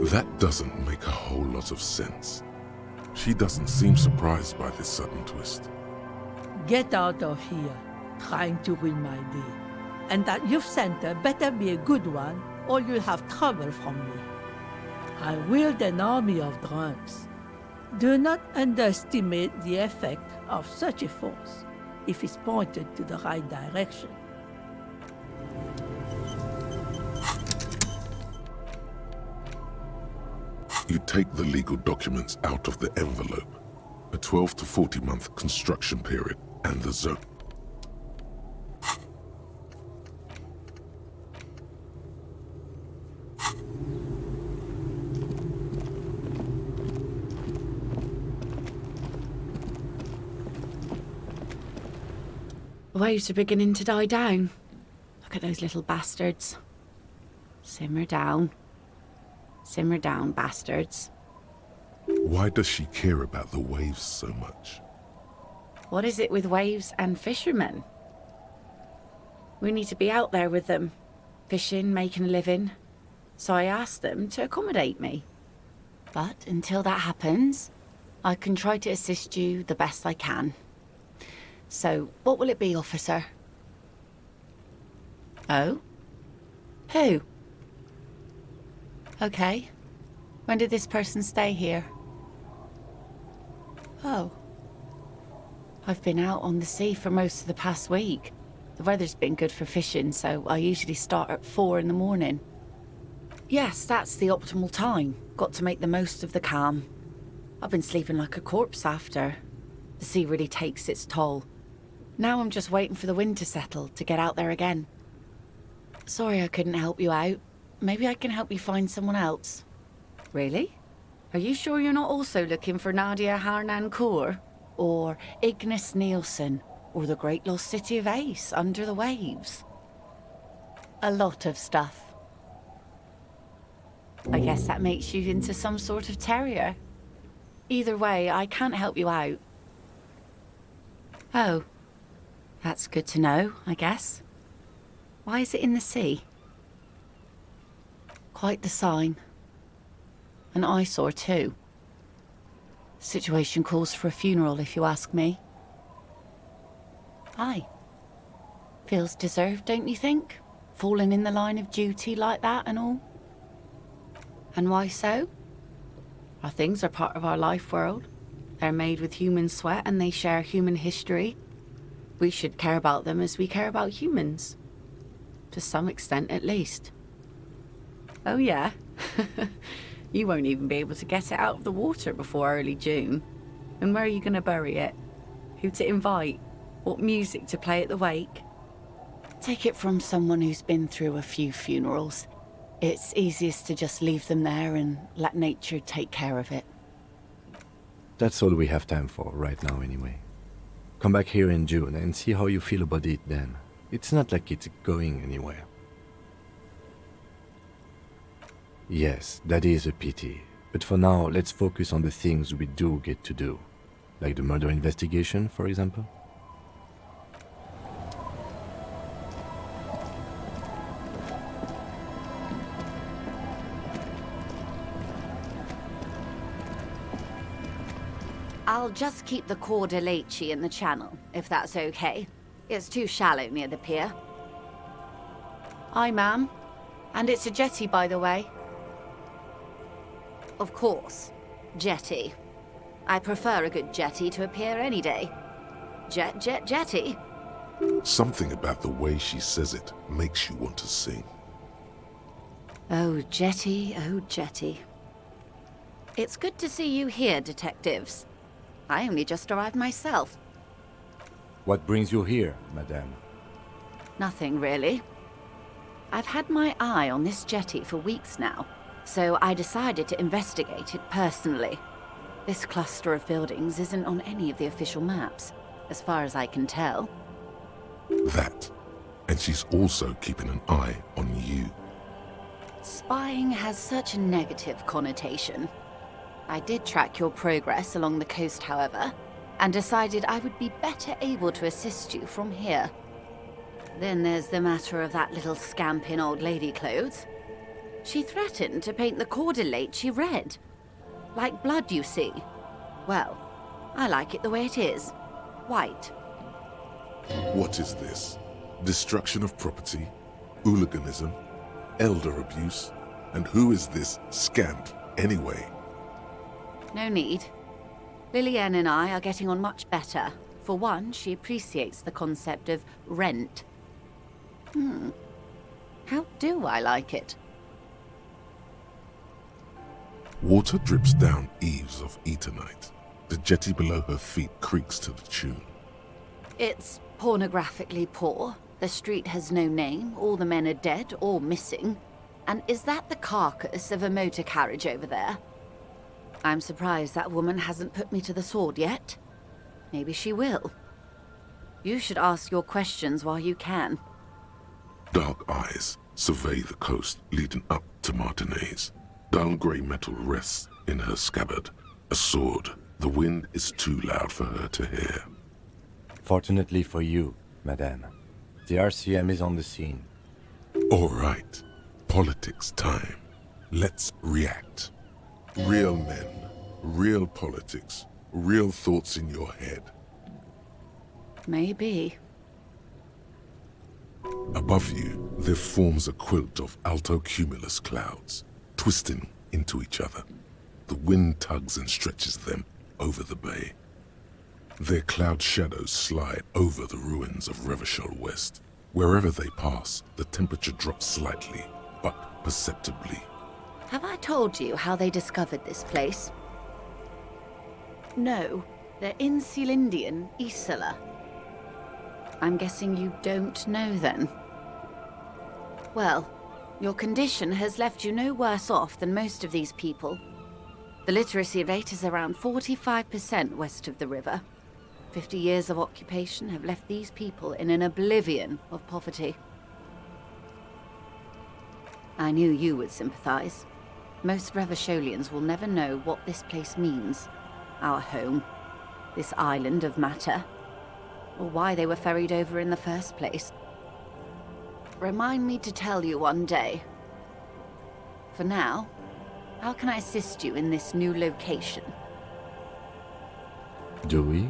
That doesn't make a whole lot of sense. She doesn't seem surprised by this sudden twist. Get out of here, trying to ruin my day. And that youth center better be a good one, or you'll have trouble from me. I wield an army of drunks. Do not underestimate the effect of such a force, if it's pointed to the right direction. You take the legal documents out of the envelope. A 12 to 40 month construction period and the zone. The waves are beginning to die down. Look at those little bastards. Simmer down. Simmer down, bastards. Why does she care about the waves so much? What is it with waves and fishermen? We need to be out there with them, fishing, making a living. So I asked them to accommodate me. But until that happens, I can try to assist you the best I can. So, what will it be, officer? Oh? Who? Okay. When did this person stay here? Oh. I've been out on the sea for most of the past week. The weather's been good for fishing, so I usually start at 4 in the morning. Yes, that's the optimal time. Got to make the most of the calm. I've been sleeping like a corpse after. The sea really takes its toll. Now I'm just waiting for the wind to settle to get out there again. Sorry I couldn't help you out. Maybe I can help you find someone else. Really? Are you sure you're not also looking for Nadia Harnancourt? Or Ignis Nielsen? Or the Great Lost City of Ace under the waves? A lot of stuff. I guess that makes you into some sort of terrier. Either way, I can't help you out. Oh. That's good to know, I guess. Why is it in the sea? Quite the sign. An eyesore too. Situation calls for a funeral, if you ask me. Aye. Feels deserved, don't you think? Falling in the line of duty like that and all. And why so? Our things are part of our life world. They're made with human sweat and they share human history. We should care about them as we care about humans. To some extent, at least. Oh yeah? You won't even be able to get it out of the water before early June. And where are you going to bury it? Who to invite? What music to play at the wake? Take it from someone who's been through a few funerals. It's easiest to just leave them there and let nature take care of it. That's all we have time for right now anyway. Come back here in June and see how you feel about it then. It's not like it's going anywhere. Yes, that is a pity. But for now, let's focus on the things we do get to do. Like the murder investigation, for example. I'll just keep the Corda Lacey in the channel, if that's okay. It's too shallow near the pier. Aye, ma'am. And it's a jetty, by the way. Of course. Jetty. I prefer a good jetty to a pier any day. Jetty. Something about the way she says it makes you want to sing. Oh, jetty, oh, jetty. It's good to see you here, detectives. I only just arrived myself. What brings you here, madame? Nothing, really. I've had my eye on this jetty for weeks now, so I decided to investigate it personally. This cluster of buildings isn't on any of the official maps, as far as I can tell. That. And she's also keeping an eye on you. Spying has such a negative connotation. I did track your progress along the coast, however, and decided I would be better able to assist you from here. Then there's the matter of that little scamp in old lady clothes. She threatened to paint the cordelate she read. Like blood, you see. Well, I like it the way it is. White. What is this? Destruction of property? Hooliganism? Elder abuse? And who is this scamp, anyway? No need. Lillian and I are getting on much better. For one, she appreciates the concept of rent. How do I like it? Water drips down eaves of Eternite. The jetty below her feet creaks to the tune. It's pornographically poor. The street has no name, all the men are dead or missing. And is that the carcass of a motor carriage over there? I'm surprised that woman hasn't put me to the sword yet. Maybe she will. You should ask your questions while you can. Dark eyes survey the coast leading up to Martinez. Dull grey metal rests in her scabbard. A sword. The wind is too loud for her to hear. Fortunately for you, madame, the RCM is on the scene. All right. Politics time. Let's react. Real men, real politics, real thoughts in your head. Maybe. Above you, there forms a quilt of altocumulus clouds, twisting into each other. The wind tugs and stretches them over the bay. Their cloud shadows slide over the ruins of Revachol West. Wherever they pass, the temperature drops slightly, but perceptibly. Have I told you how they discovered this place? No, they're in Celindian, Isola. I'm guessing you don't know then. Well, your condition has left you no worse off than most of these people. The literacy rate is around 45% west of the river. 50 years of occupation have left these people in an oblivion of poverty. I knew you would sympathize. Most Revacholians will never know what this place means. Our home. This island of matter. Or why they were ferried over in the first place. remind me to tell you one day. For now, how can I assist you in this new location? Do we?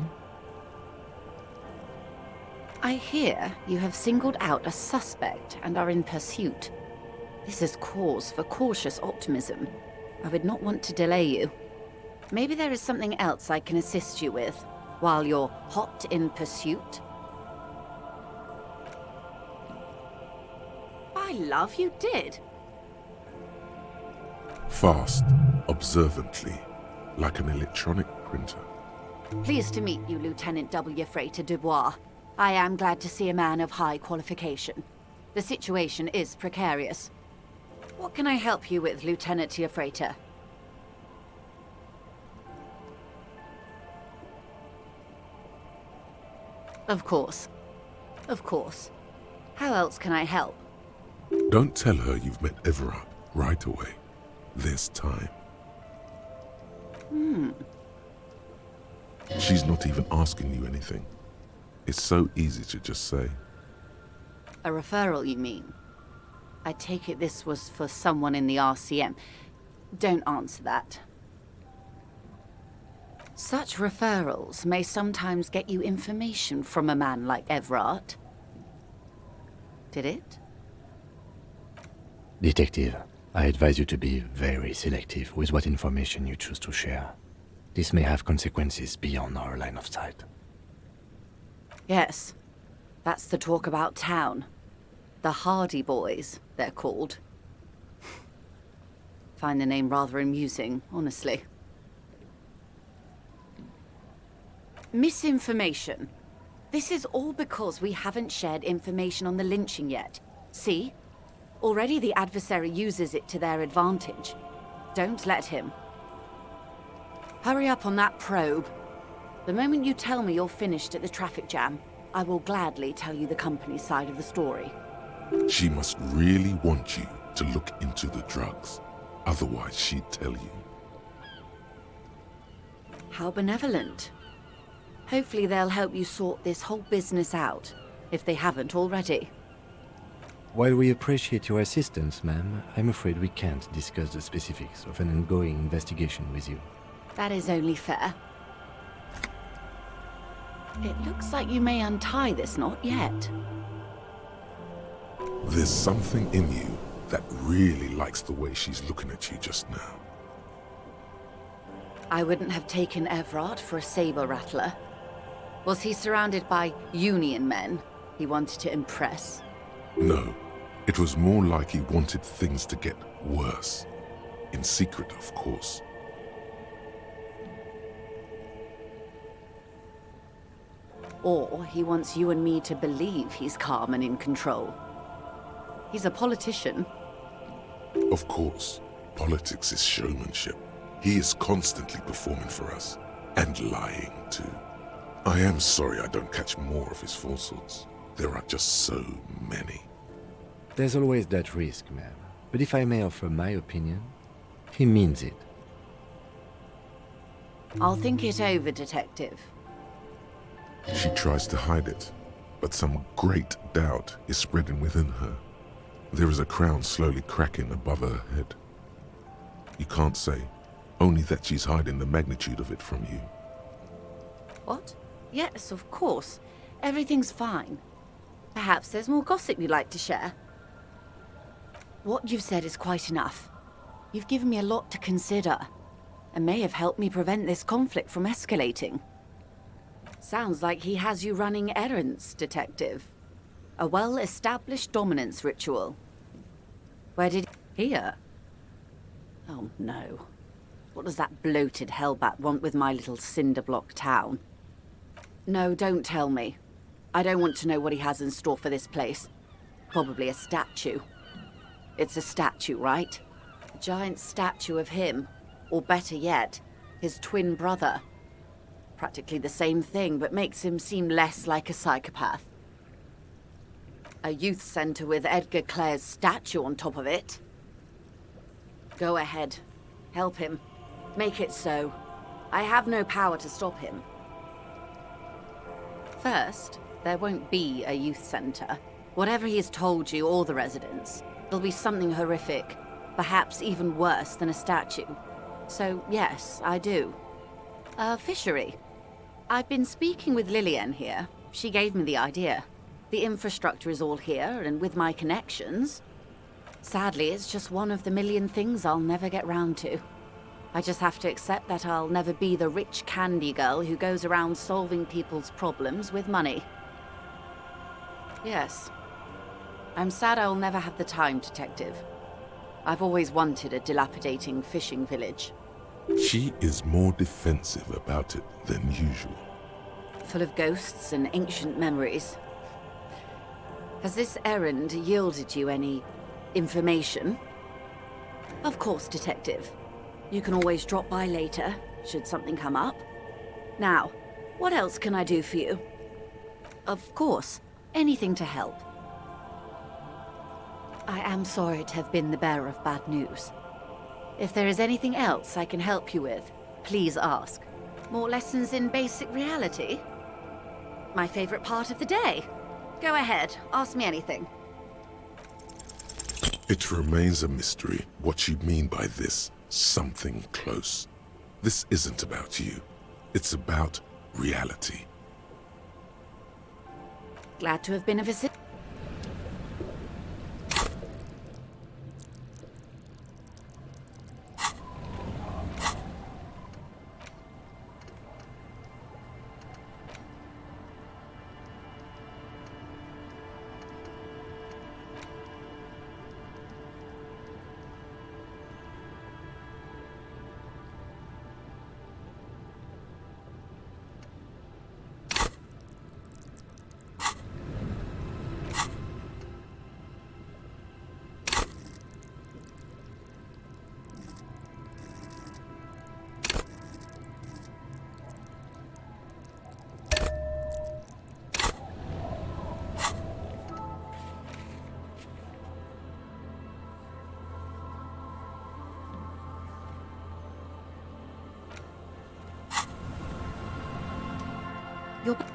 I hear you have singled out a suspect and are in pursuit. This is cause for cautious optimism. I would not want to delay you. Maybe there is something else I can assist you with while you're hot in pursuit? By love, you did. Fast, observantly, like an electronic printer. Pleased to meet you, Lieutenant W. Freighter Dubois. I am glad to see a man of high qualification. The situation is precarious. What can I help you with, Lieutenant Freighter? Of course. Of course. How else can I help? Don't tell her you've met Everard right away. There's time. She's not even asking you anything. It's so easy to just say. A referral, you mean? I take it this was for someone in the RCM. Don't answer that. Such referrals may sometimes get you information from a man like Everard. Did it? Detective, I advise you to be very selective with what information you choose to share. This may have consequences beyond our line of sight. Yes. That's the talk about town. The Hardy Boys, they're called. Find the name rather amusing, honestly. Misinformation. This is all because we haven't shared information on the lynching yet. See? Already the adversary uses it to their advantage. Don't let him. Hurry up on that probe. The moment you tell me you're finished at the traffic jam, I will gladly tell you the company's side of the story. She must really want you to look into the drugs. Otherwise, she'd tell you. How benevolent. Hopefully they'll help you sort this whole business out, if they haven't already. While we appreciate your assistance, ma'am, I'm afraid we can't discuss the specifics of an ongoing investigation with you. That is only fair. It looks like you may untie this knot yet. There's something in you that really likes the way she's looking at you just now. I wouldn't have taken Everard for a saber rattler. Was he surrounded by Union men he wanted to impress? No, it was more like he wanted things to get worse. In secret, of course. Or he wants you and me to believe he's calm and in control. He's a politician. Of course, politics is showmanship. He is constantly performing for us. And lying, too. I am sorry I don't catch more of his falsehoods. There are just so many. There's always that risk, ma'am. But if I may offer my opinion, he means it. I'll think it over, Detective. She tries to hide it, but some great doubt is spreading within her. There is a crown slowly cracking above her head. You can't say, only that she's hiding the magnitude of it from you. What? Yes, of course. Everything's fine. Perhaps there's more gossip you'd like to share. What you've said is quite enough. You've given me a lot to consider, and may have helped me prevent this conflict from escalating. Sounds like he has you running errands, Detective. A well-established dominance ritual. Where did he... Here? Oh no. What does that bloated hellbat want with my little cinderblock town? No, don't tell me. I don't want to know what he has in store for this place. Probably a statue. It's a statue, right? A giant statue of him. Or better yet, his twin brother. Practically the same thing, but makes him seem less like a psychopath. A youth center with Edgar Clare's statue on top of it. Go ahead. Help him. Make it so. I have no power to stop him. First, there won't be a youth center. Whatever he has told you or the residents, it'll be something horrific, perhaps even worse than a statue. So, yes, I do. A fishery. I've been speaking with Lillian here. She gave me the idea. The infrastructure is all here, and with my connections... Sadly, it's just one of the million things I'll never get round to. I just have to accept that I'll never be the rich candy girl who goes around solving people's problems with money. Yes. I'm sad I'll never have the time, Detective. I've always wanted a dilapidating fishing village. She is more defensive about it than usual. Full of ghosts and ancient memories. Has this errand yielded you any information? Of course, Detective. You can always drop by later, should something come up. Now, what else can I do for you? Of course, anything to help. I am sorry to have been the bearer of bad news. If there is anything else I can help you with, please ask. More lessons in basic reality? My favorite part of the day. Go ahead, ask me anything. It remains a mystery what you mean by this something close. This isn't about you. It's about reality. Glad to have been a visit.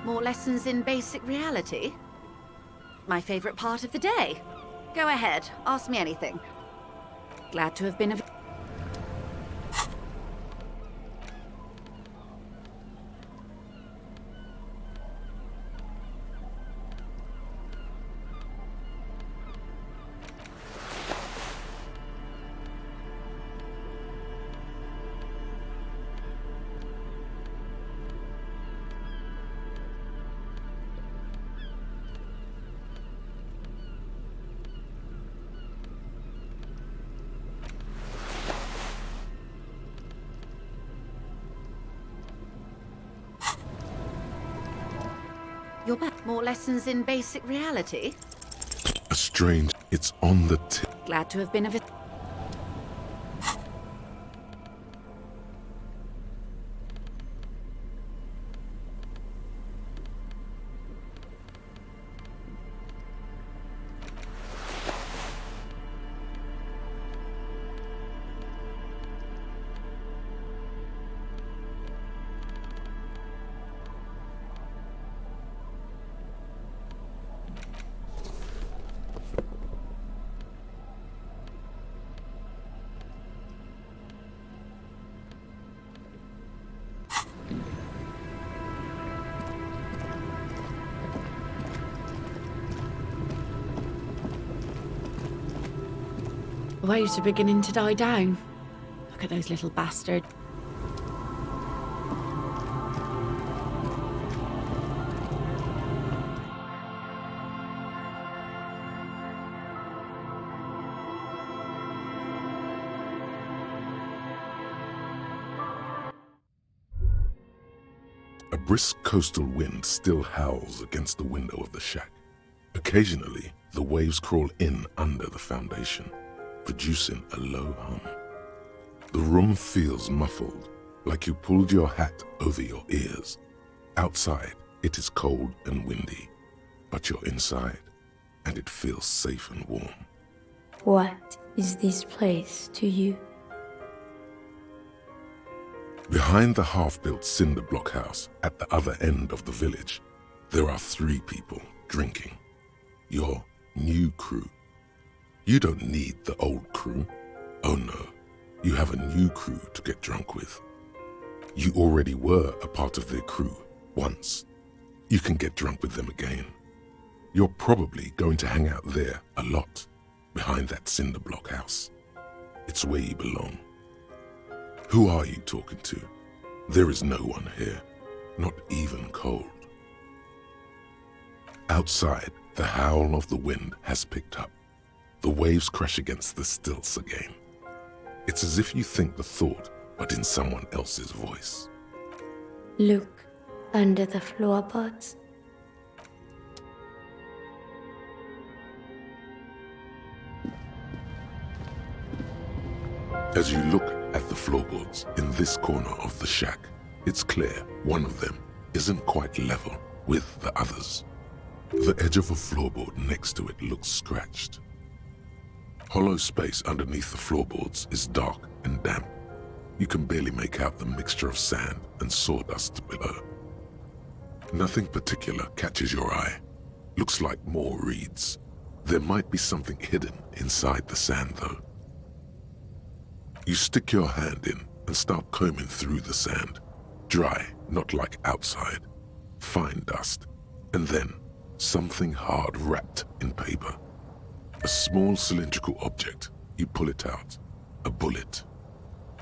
More lessons in basic reality? My favorite part of the day. Go ahead, ask me anything. Glad to have been a... You're back. More lessons in basic reality? A strange... It's on the tip. Glad to have been a... The waves are beginning to die down. Look at those little bastards. A brisk coastal wind still howls against the window of the shack. Occasionally, the waves crawl in under the foundation, producing a low hum. The room feels muffled, like you pulled your hat over your ears. Outside, it is cold and windy, but you're inside, and it feels safe and warm. What is this place to you? Behind the half-built cinder block house at the other end of the village, there are 3 people drinking. You're new crew. You don't need the old crew. Oh no, you have a new crew to get drunk with. You already were a part of their crew once. You can get drunk with them again. You're probably going to hang out there a lot, behind that cinder block house. It's where you belong. Who are you talking to? There is no one here, not even cold. Outside, the howl of the wind has picked up. The waves crash against the stilts again. It's as if you think the thought, but in someone else's voice. Look under the floorboards. As you look at the floorboards in this corner of the shack, it's clear one of them isn't quite level with the others. The edge of a floorboard next to it looks scratched. Hollow space underneath the floorboards is dark and damp. You can barely make out the mixture of sand and sawdust below. Nothing particular catches your eye. Looks like more reeds. There might be something hidden inside the sand though. You stick your hand in and start combing through the sand. Dry, not like outside. Fine dust. And then something hard wrapped in paper. A small cylindrical object. You pull it out. A bullet.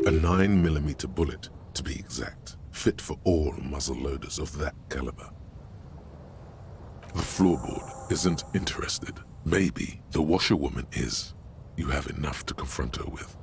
A 9mm bullet, to be exact, fit for all muzzle loaders of that caliber. The floorboard isn't interested. Maybe the washerwoman is. You have enough to confront her with.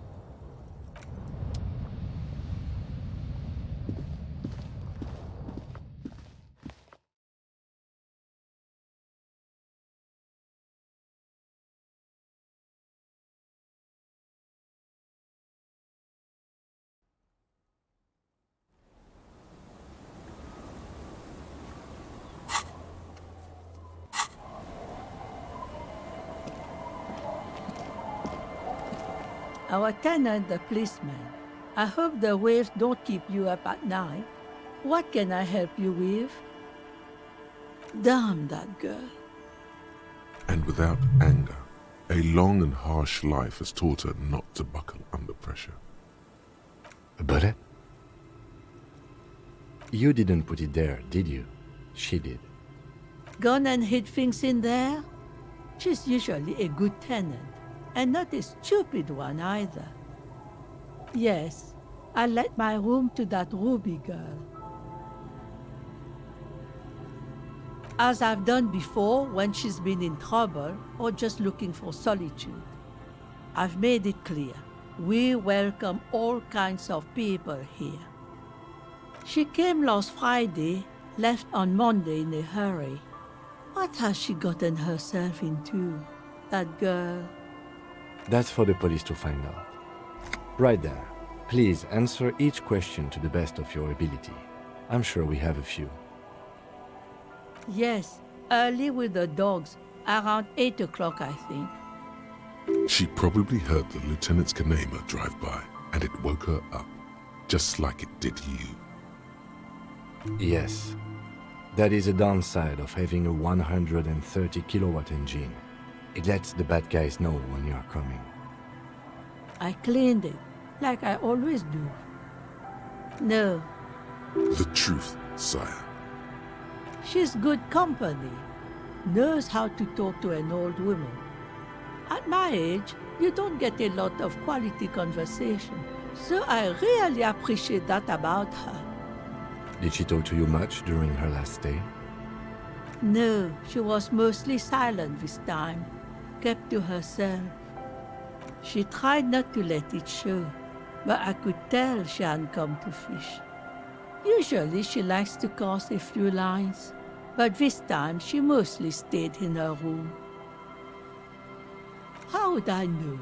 Our tenant, the policeman. I hope the waves don't keep you up at night. What can I help you with? Damn that girl. And without anger, a long and harsh life has taught her not to buckle under pressure. A bullet? You didn't put it there, did you? She did. Gone and hid things in there? She's usually a good tenant, and not a stupid one either. Yes, I let my room to that Ruby girl. As I've done before when she's been in trouble or just looking for solitude. I've made it clear, we welcome all kinds of people here. She came last Friday, left on Monday in a hurry. What has she gotten herself into, that girl? That's for the police to find out. Right there. Please answer each question to the best of your ability. I'm sure we have a few. Yes, early with the dogs, around 8 o'clock, I think. She probably heard the Lieutenant's Kanema drive by, and it woke her up, just like it did you. Yes. That is a downside of having a 130 kilowatt engine. It lets the bad guys know when you are coming. I cleaned it, like I always do. No. The truth, sire. She's good company. Knows how to talk to an old woman. At my age, you don't get a lot of quality conversation. So I really appreciate that about her. Did she talk to you much during her last stay? No, she was mostly silent this time. Kept to herself. She tried not to let it show, but I could tell she hadn't come to fish. Usually she likes to cast a few lines, but this time she mostly stayed in her room. How would I know?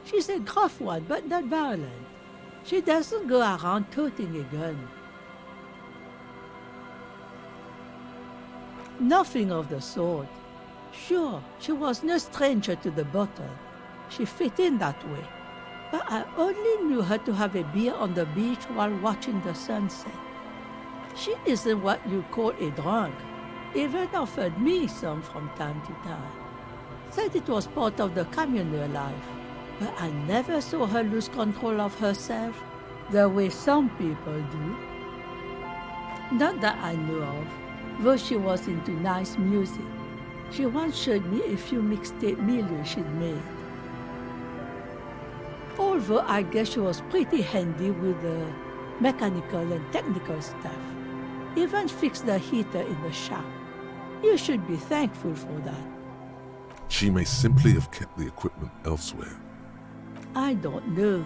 She's a gruff one, but not violent. She doesn't go around toting a gun. Nothing of the sort. Sure, she was no stranger to the bottle. She fit in that way. But I only knew her to have a beer on the beach while watching the sunset. She isn't what you call a drunk. Even offered me some from time to time. Said it was part of the communal life. But I never saw her lose control of herself the way some people do. Not that I know of, though she was into nice music. She once showed me a few mixtape milieu she'd made. Although I guess she was pretty handy with the mechanical and technical stuff. Even fixed the heater in the shop. You should be thankful for that. She may simply have kept the equipment elsewhere. I don't know.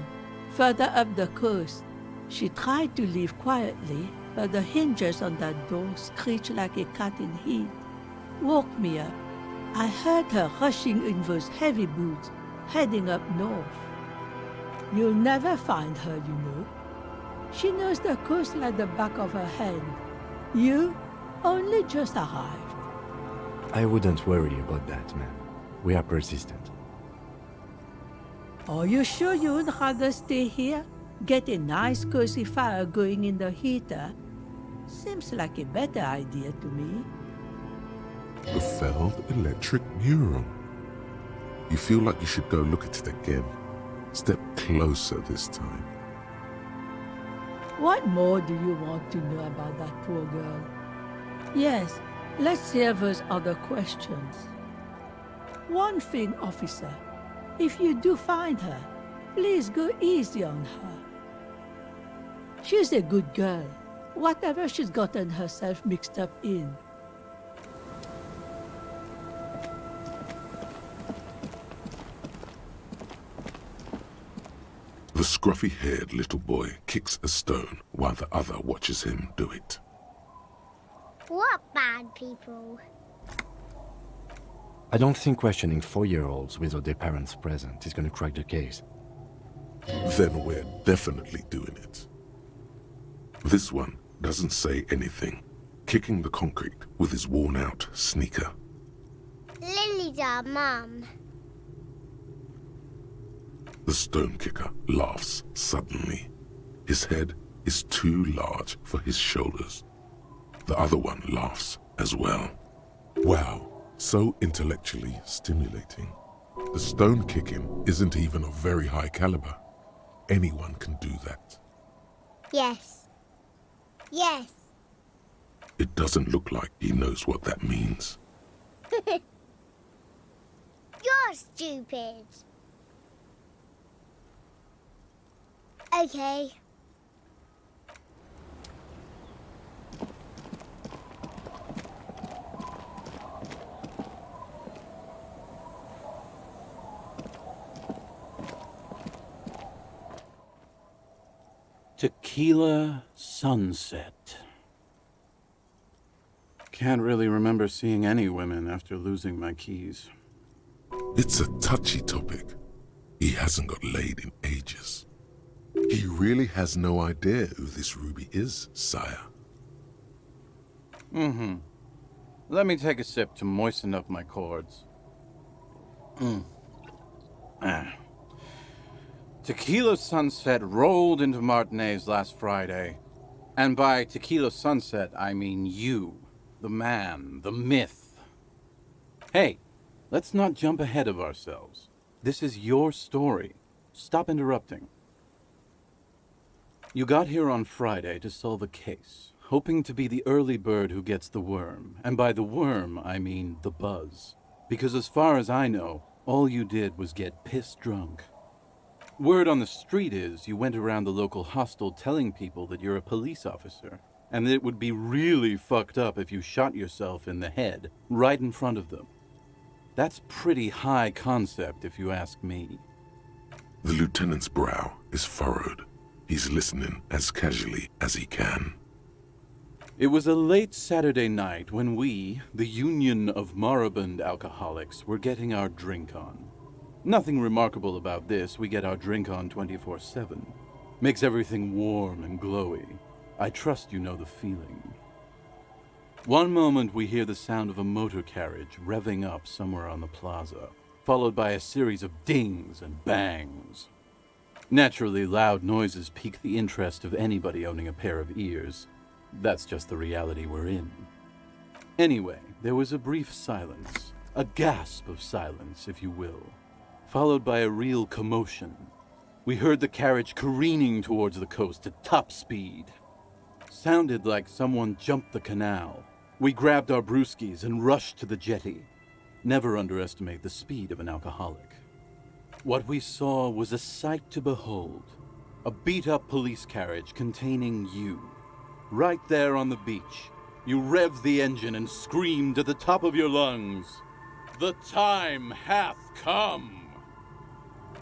Further up the coast, she tried to leave quietly, but the hinges on that door screeched like a cat in heat. Woke me up. I heard her rushing in those heavy boots, heading up north. You'll never find her, you know. She knows the coast like the back of her hand. You only just arrived. I wouldn't worry about that, man. We are persistent. Are you sure you would rather stay here? Get a nice cozy fire going in the heater? Seems like a better idea to me. The failed electric mural. You feel like you should go look at it again. Step closer this time. What more do you want to know about that poor girl? Yes, let's hear those other questions. One thing, officer. If you do find her, please go easy on her. She's a good girl, whatever she's gotten herself mixed up in. The scruffy-haired little boy kicks a stone while the other watches him do it. What bad people? I don't think questioning 4-year-olds without their parents present is gonna crack the case. Then we're definitely doing it. This one doesn't say anything, kicking the concrete with his worn-out sneaker. Lily's our mum. The stone kicker laughs suddenly. His head is too large for his shoulders. The other one laughs as well. Wow, so intellectually stimulating. The stone kicking isn't even of very high caliber. Anyone can do that. Yes. Yes. It doesn't look like he knows what that means. You're stupid. Okay. Tequila Sunset. Can't really remember seeing any women after losing my keys. It's a touchy topic. He hasn't got laid in ages. He really has no idea who this Ruby is, sire. Let me take a sip to moisten up my cords. Tequila Sunset rolled into Martinez last Friday. And by Tequila Sunset, I mean you, the man, the myth. Hey, let's not jump ahead of ourselves. This is your story. Stop interrupting. You got here on Friday to solve a case, hoping to be the early bird who gets the worm. And by the worm, I mean the buzz. Because as far as I know, all you did was get pissed drunk. Word on the street is you went around the local hostel telling people that you're a police officer, and that it would be really fucked up if you shot yourself in the head right in front of them. That's pretty high concept, if you ask me. The lieutenant's brow is furrowed. He's listening as casually as he can. It was a late Saturday night when we, the Union of Moribund Alcoholics, were getting our drink on. Nothing remarkable about this. We get our drink on 24/7. Makes everything warm and glowy. I trust you know the feeling. One moment we hear the sound of a motor carriage revving up somewhere on the plaza, followed by a series of dings and bangs. Naturally, loud noises pique the interest of anybody owning a pair of ears. That's just the reality we're in. Anyway, there was a brief silence. A gasp of silence, if you will, followed by a real commotion. We heard the carriage careening towards the coast at top speed. Sounded like someone jumped the canal. We grabbed our brewskis and rushed to the jetty. Never underestimate the speed of an alcoholic. What we saw was a sight to behold. A beat-up police carriage containing you. Right there on the beach, you revved the engine and screamed at the top of your lungs, "The time hath come!"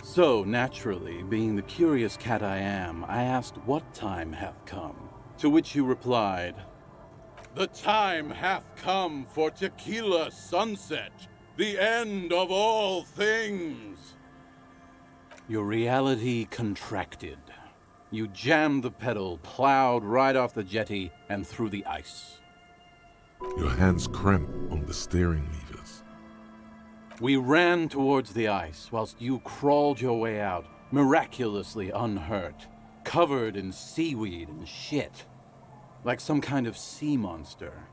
So, naturally, being the curious cat I am, I asked what time hath come, to which you replied, "The time hath come for tequila sunset, the end of all things." Your reality contracted. You jammed the pedal, plowed right off the jetty, and through the ice. Your hands cramp on the steering levers. We ran towards the ice whilst you crawled your way out, miraculously unhurt, covered in seaweed and shit, like some kind of sea monster.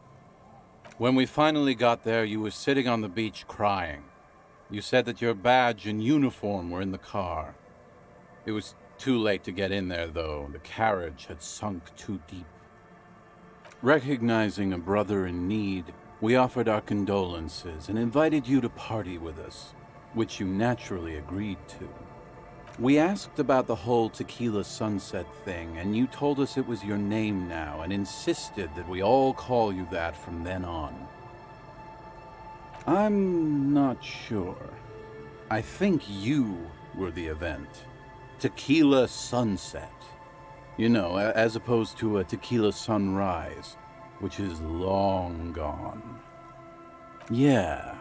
When we finally got there, you were sitting on the beach crying. You said that your badge and uniform were in the car. It was too late to get in there, though. The carriage had sunk too deep. Recognizing a brother in need, we offered our condolences and invited you to party with us, which you naturally agreed to. We asked about the whole tequila sunset thing, and you told us it was your name now and insisted that we all call you that from then on. I'm not sure. I think you were the event. Tequila sunset. You know, as opposed to a tequila sunrise, which is long gone. Yeah,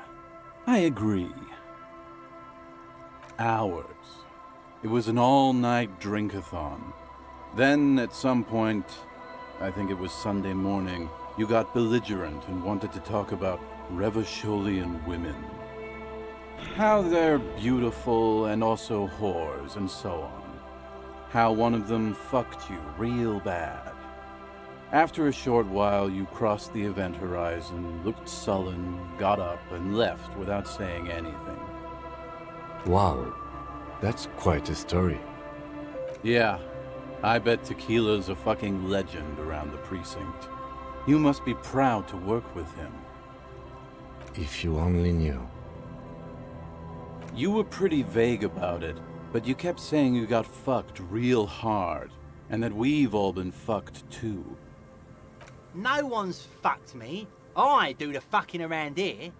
I agree. Hours. It was an all-night drink-a-thon. Then, at some point, I think it was Sunday morning, you got belligerent and wanted to talk about Revacholian women. How they're beautiful and also whores and so on. How one of them fucked you real bad. After a short while, you crossed the event horizon, looked sullen, got up, and left without saying anything. Wow, that's quite a story. Yeah, I bet Tequila's a fucking legend around the precinct. You must be proud to work with him. If you only knew. You were pretty vague about it, but you kept saying you got fucked real hard, and that we've all been fucked too. No one's fucked me. I do the fucking around here.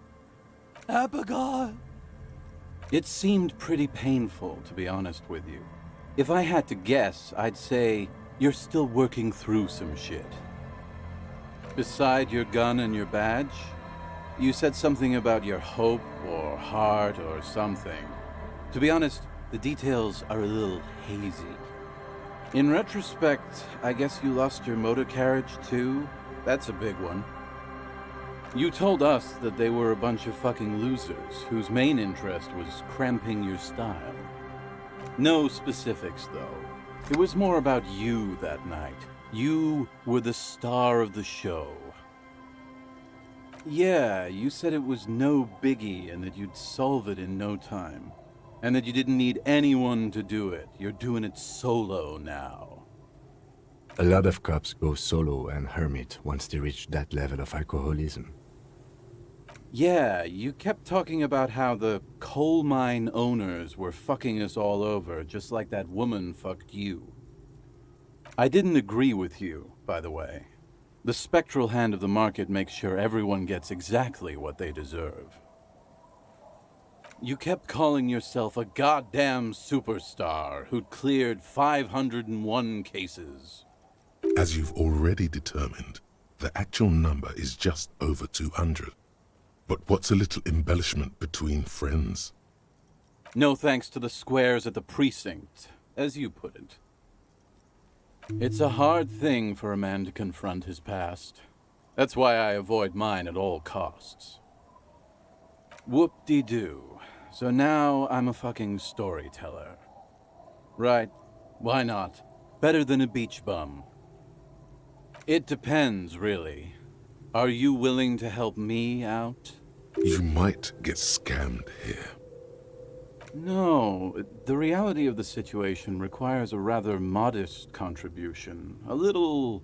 Abigail! It seemed pretty painful, to be honest with you. If I had to guess, I'd say you're still working through some shit. Beside your gun and your badge, you said something about your hope or heart or something. To be honest, the details are a little hazy. In retrospect, I guess you lost your motor carriage too? That's a big one. You told us that they were a bunch of fucking losers whose main interest was cramping your style. No specifics, though. It was more about you that night. You were the star of the show. Yeah, you said it was no biggie and that you'd solve it in no time. And that you didn't need anyone to do it. You're doing it solo now. A lot of cops go solo and hermit once they reach that level of alcoholism. Yeah, you kept talking about how the coal mine owners were fucking us all over, just like that woman fucked you. I didn't agree with you, by the way. The spectral hand of the market makes sure everyone gets exactly what they deserve. You kept calling yourself a goddamn superstar who'd cleared 501 cases. As you've already determined, the actual number is just over 200. But what's a little embellishment between friends? No thanks to the squares at the precinct, as you put it. It's a hard thing for a man to confront his past. That's why I avoid mine at all costs. Whoop-de-doo. So now I'm a fucking storyteller. Right, why not? Better than a beach bum. It depends, really. Are you willing to help me out? You might get scammed here. No, the reality of the situation requires a rather modest contribution. A little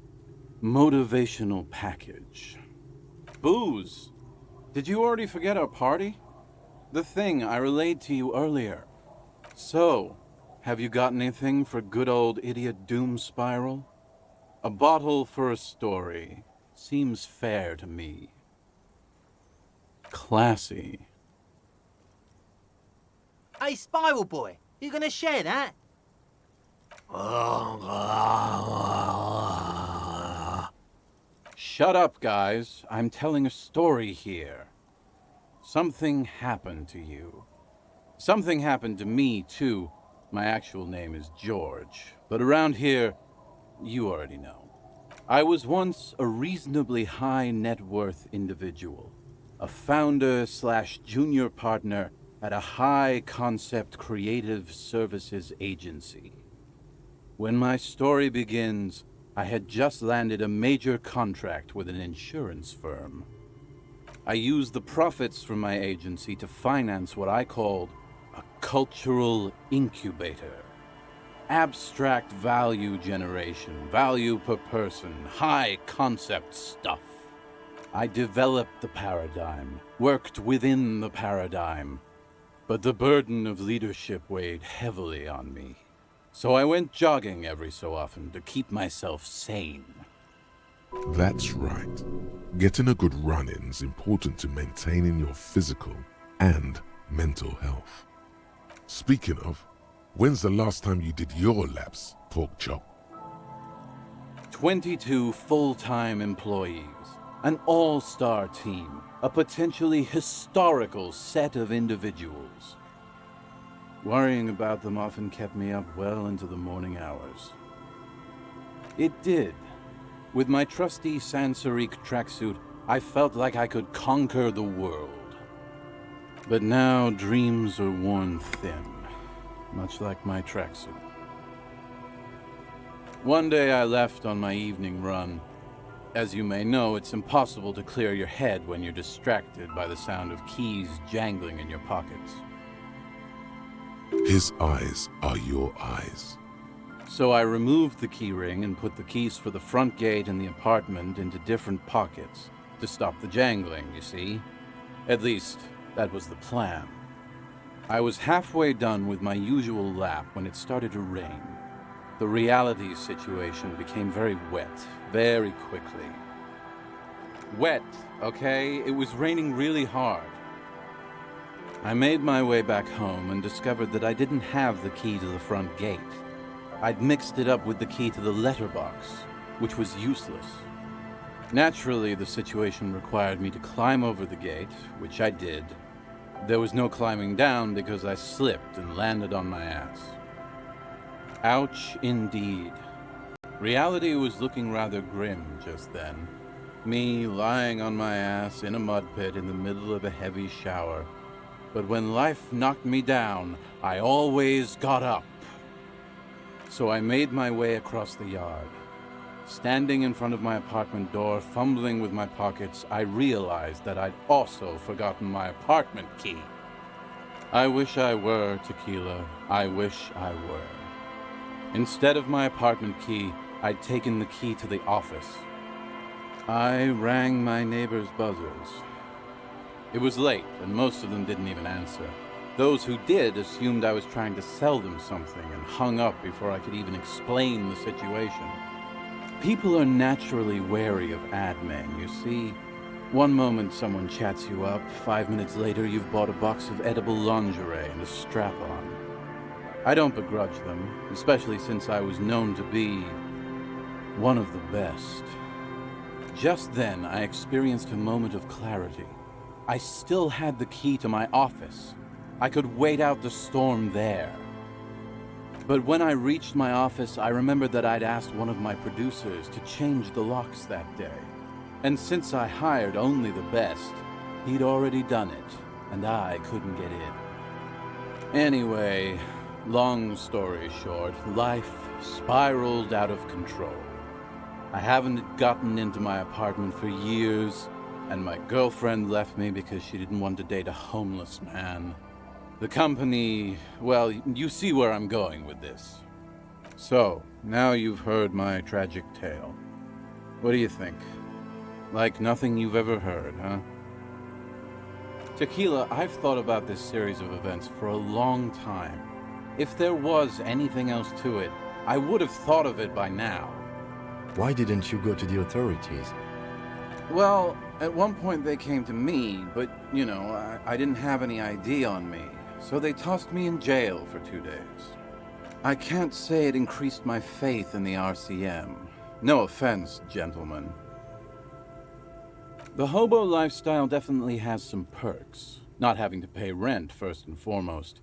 motivational package. Booze. Did you already forget our party? The thing I relayed to you earlier. So, have you got anything for good old idiot Doom Spiral? A bottle for a story. Seems fair to me. Classy. Hey, Spiral Boy, you gonna share that? Shut up, guys. I'm telling a story here. Something happened to you. Something happened to me, too. My actual name is George, but around here, you already know. I was once a reasonably high net worth individual, a founder/junior partner at a high concept creative services agency. When my story begins, I had just landed a major contract with an insurance firm. I used the profits from my agency to finance what I called a cultural incubator. Abstract value generation, value per person, high concept stuff. I developed the paradigm, worked within the paradigm, but the burden of leadership weighed heavily on me. So I went jogging every so often to keep myself sane. That's right. Getting a good run-in is important to maintaining your physical and mental health. Speaking of, when's the last time you did your laps, pork chop? 22 full-time employees, an all-star team, a potentially historical set of individuals. Worrying about them often kept me up well into the morning hours. It did. With my trusty Sansariq tracksuit, I felt like I could conquer the world. But now dreams are worn thin, much like my tracksuit. One day I left on my evening run. As you may know, it's impossible to clear your head when you're distracted by the sound of keys jangling in your pockets. His eyes are your eyes. So I removed the key ring and put the keys for the front gate and the apartment into different pockets to stop the jangling, you see. At least, that was the plan. I was halfway done with my usual lap when it started to rain. The reality situation became very wet, very quickly. Wet, okay? It was raining really hard. I made my way back home and discovered that I didn't have the key to the front gate. I'd mixed it up with the key to the letterbox, which was useless. Naturally, the situation required me to climb over the gate, which I did. There was no climbing down because I slipped and landed on my ass. Ouch, indeed. Reality was looking rather grim just then. Me lying on my ass in a mud pit in the middle of a heavy shower. But when life knocked me down, I always got up. So I made my way across the yard. Standing in front of my apartment door, fumbling with my pockets, I realized that I'd also forgotten my apartment key. I wish I were, Tequila. I wish I were. Instead of my apartment key, I'd taken the key to the office. I rang my neighbors' buzzers. It was late, and most of them didn't even answer. Those who did assumed I was trying to sell them something and hung up before I could even explain the situation. People are naturally wary of ad men, you see. One moment someone chats you up, 5 minutes later you've bought a box of edible lingerie and a strap-on. I don't begrudge them, especially since I was known to be one of the best. Just then, I experienced a moment of clarity. I still had the key to my office. I could wait out the storm there. But when I reached my office, I remembered that I'd asked one of my producers to change the locks that day. And since I hired only the best, he'd already done it, and I couldn't get in. Anyway, long story short, life spiraled out of control. I haven't gotten into my apartment for years, And my girlfriend left me because she didn't want to date a homeless man. The company, well, you see where I'm going with this. So, now you've heard my tragic tale. What do you think? Like nothing you've ever heard, huh? Tequila, I've thought about this series of events for a long time. If there was anything else to it, I would have thought of it by now. Why didn't you go to the authorities? Well, at one point they came to me, but, you know, I didn't have any ID on me, so they tossed me in jail for 2 days. I can't say it increased my faith in the RCM. No offense, gentlemen. The hobo lifestyle definitely has some perks. Not having to pay rent, first and foremost.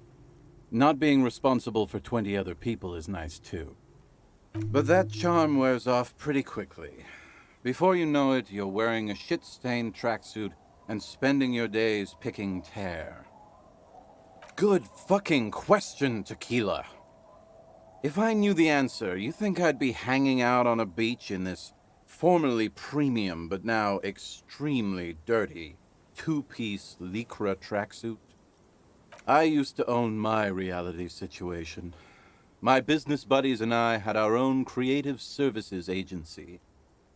Not being responsible for 20 other people is nice, too. But that charm wears off pretty quickly. Before you know it, you're wearing a shit-stained tracksuit and spending your days picking tear. Good fucking question, Tequila. If I knew the answer, you think I'd be hanging out on a beach in this formerly premium but now extremely dirty two-piece Lycra tracksuit? I used to own my reality situation. My business buddies and I had our own creative services agency.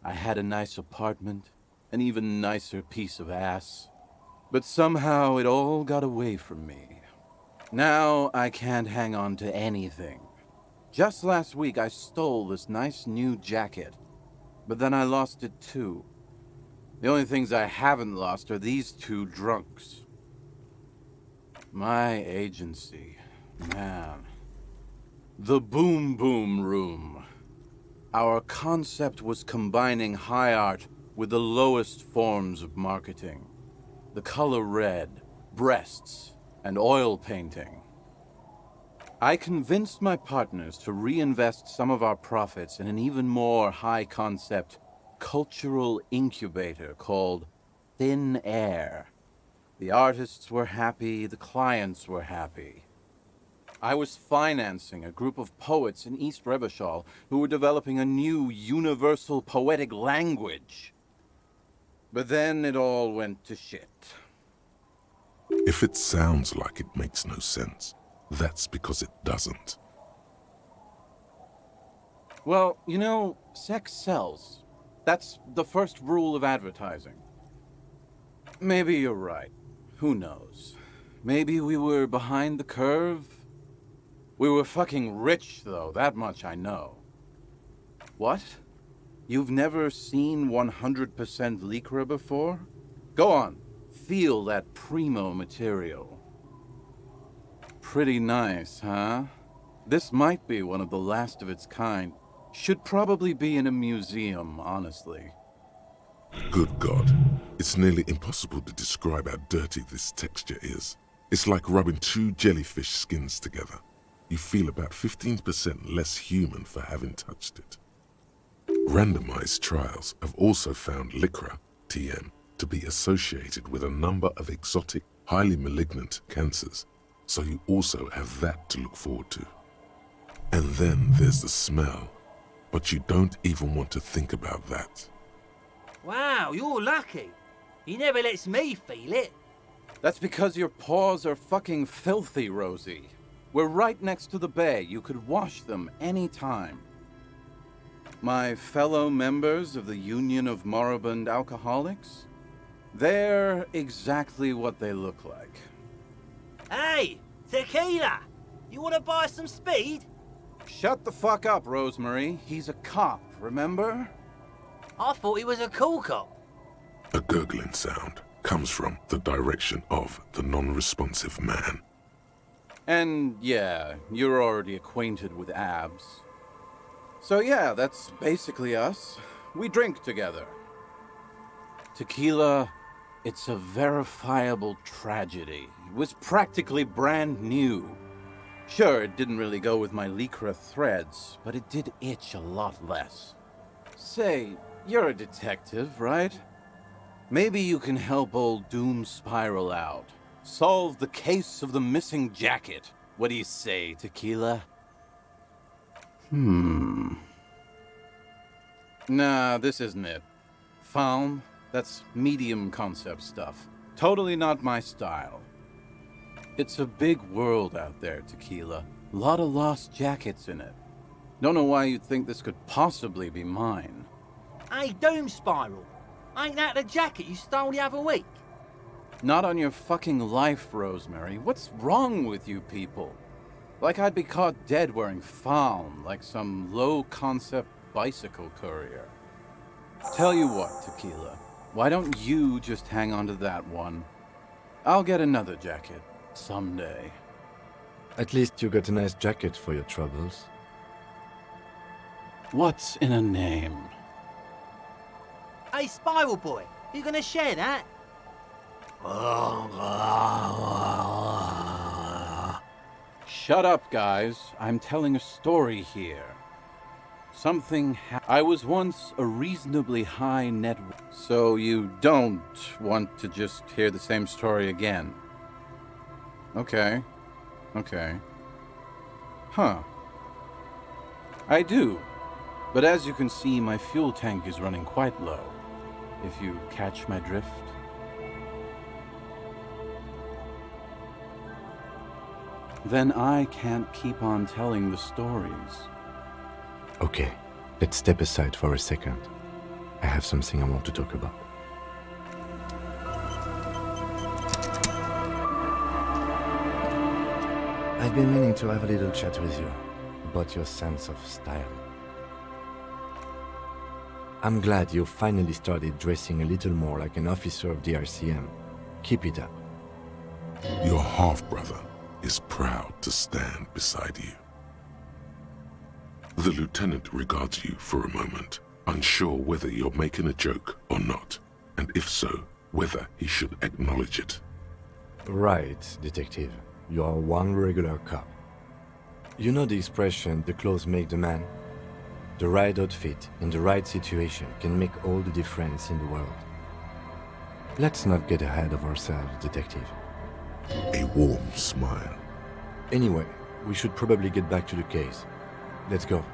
I had a nice apartment, an even nicer piece of ass. But somehow it all got away from me. Now I can't hang on to anything. Just last week I stole this nice new jacket, but then I lost it too. The only things I haven't lost are these two drunks. My agency, man. The Boom Boom Room. Our concept was combining high art with the lowest forms of marketing. The color red, breasts, and oil painting. I convinced my partners to reinvest some of our profits in an even more high-concept cultural incubator called Thin Air. The artists were happy, the clients were happy. I was financing a group of poets in East Revachol who were developing a new universal poetic language. But then it all went to shit. If it sounds like it makes no sense, that's because it doesn't. Well, you know, sex sells. That's the first rule of advertising. Maybe you're right. Who knows? Maybe we were behind the curve? We were fucking rich, though, that much I know. What? You've never seen 100% Lycra before? Go on, feel that primo material. Pretty nice, huh? This might be one of the last of its kind. Should probably be in a museum, honestly. Good God. It's nearly impossible to describe how dirty this texture is. It's like rubbing two jellyfish skins together. You feel about 15% less human for having touched it. Randomized trials have also found Lycra, TM, to be associated with a number of exotic, highly malignant cancers. So you also have that to look forward to. And then there's the smell. But you don't even want to think about that. Wow, you're lucky. He never lets me feel it. That's because your paws are fucking filthy, Rosie. We're right next to the bay. You could wash them any time. My fellow members of the Union of Moribund Alcoholics? They're exactly what they look like. Hey, Tequila! You want to buy some speed? Shut the fuck up, Rosemary. He's a cop, remember? I thought he was a cool cop. A gurgling sound comes from the direction of the non-responsive man. And yeah, you're already acquainted with abs. So yeah, that's basically us. We drink together. Tequila, it's a verifiable tragedy. It was practically brand new. Sure, it didn't really go with my Lycra threads, but it did itch a lot less. Say, you're a detective, right? Maybe you can help old Doom Spiral out. Solve the case of the missing jacket. What do you say, Tequila? Nah, this isn't it. Falm, That's medium concept stuff. Totally not my style. It's a big world out there, Tequila. A lot of lost jackets in it. Don't know why you'd think this could possibly be mine. Hey, Doom Spiral. Ain't that the jacket you stole the other week? Not on your fucking life, Rosemary. What's wrong with you people? Like I'd be caught dead wearing fawn, like some low-concept bicycle courier. Tell you what, Tequila. Why don't you just hang on to that one? I'll get another jacket someday. At least you got a nice jacket for your troubles. What's in a name? Hey, Spiral Boy, you gonna share that? Shut up, guys. I'm telling a story here. I was once a reasonably high net worth, so you don't want to just hear the same story again. Okay. Huh. I do. But as you can see, my fuel tank is running quite low, if you catch my drift. Then I can't keep on telling the stories. Okay, let's step aside for a second. I have something I want to talk about. I've been meaning to have a little chat with you about your sense of style. I'm glad you finally started dressing a little more like an officer of the RCM. Keep it up. Your half-brother is proud to stand beside you. The lieutenant regards you for a moment, unsure whether you're making a joke or not, and if so, whether he should acknowledge it. Right, detective. You are one regular cop. You know the expression, the clothes make the man? The right outfit in the right situation can make all the difference in the world. Let's not get ahead of ourselves, detective. A warm smile. Anyway, we should probably get back to the case. Let's go.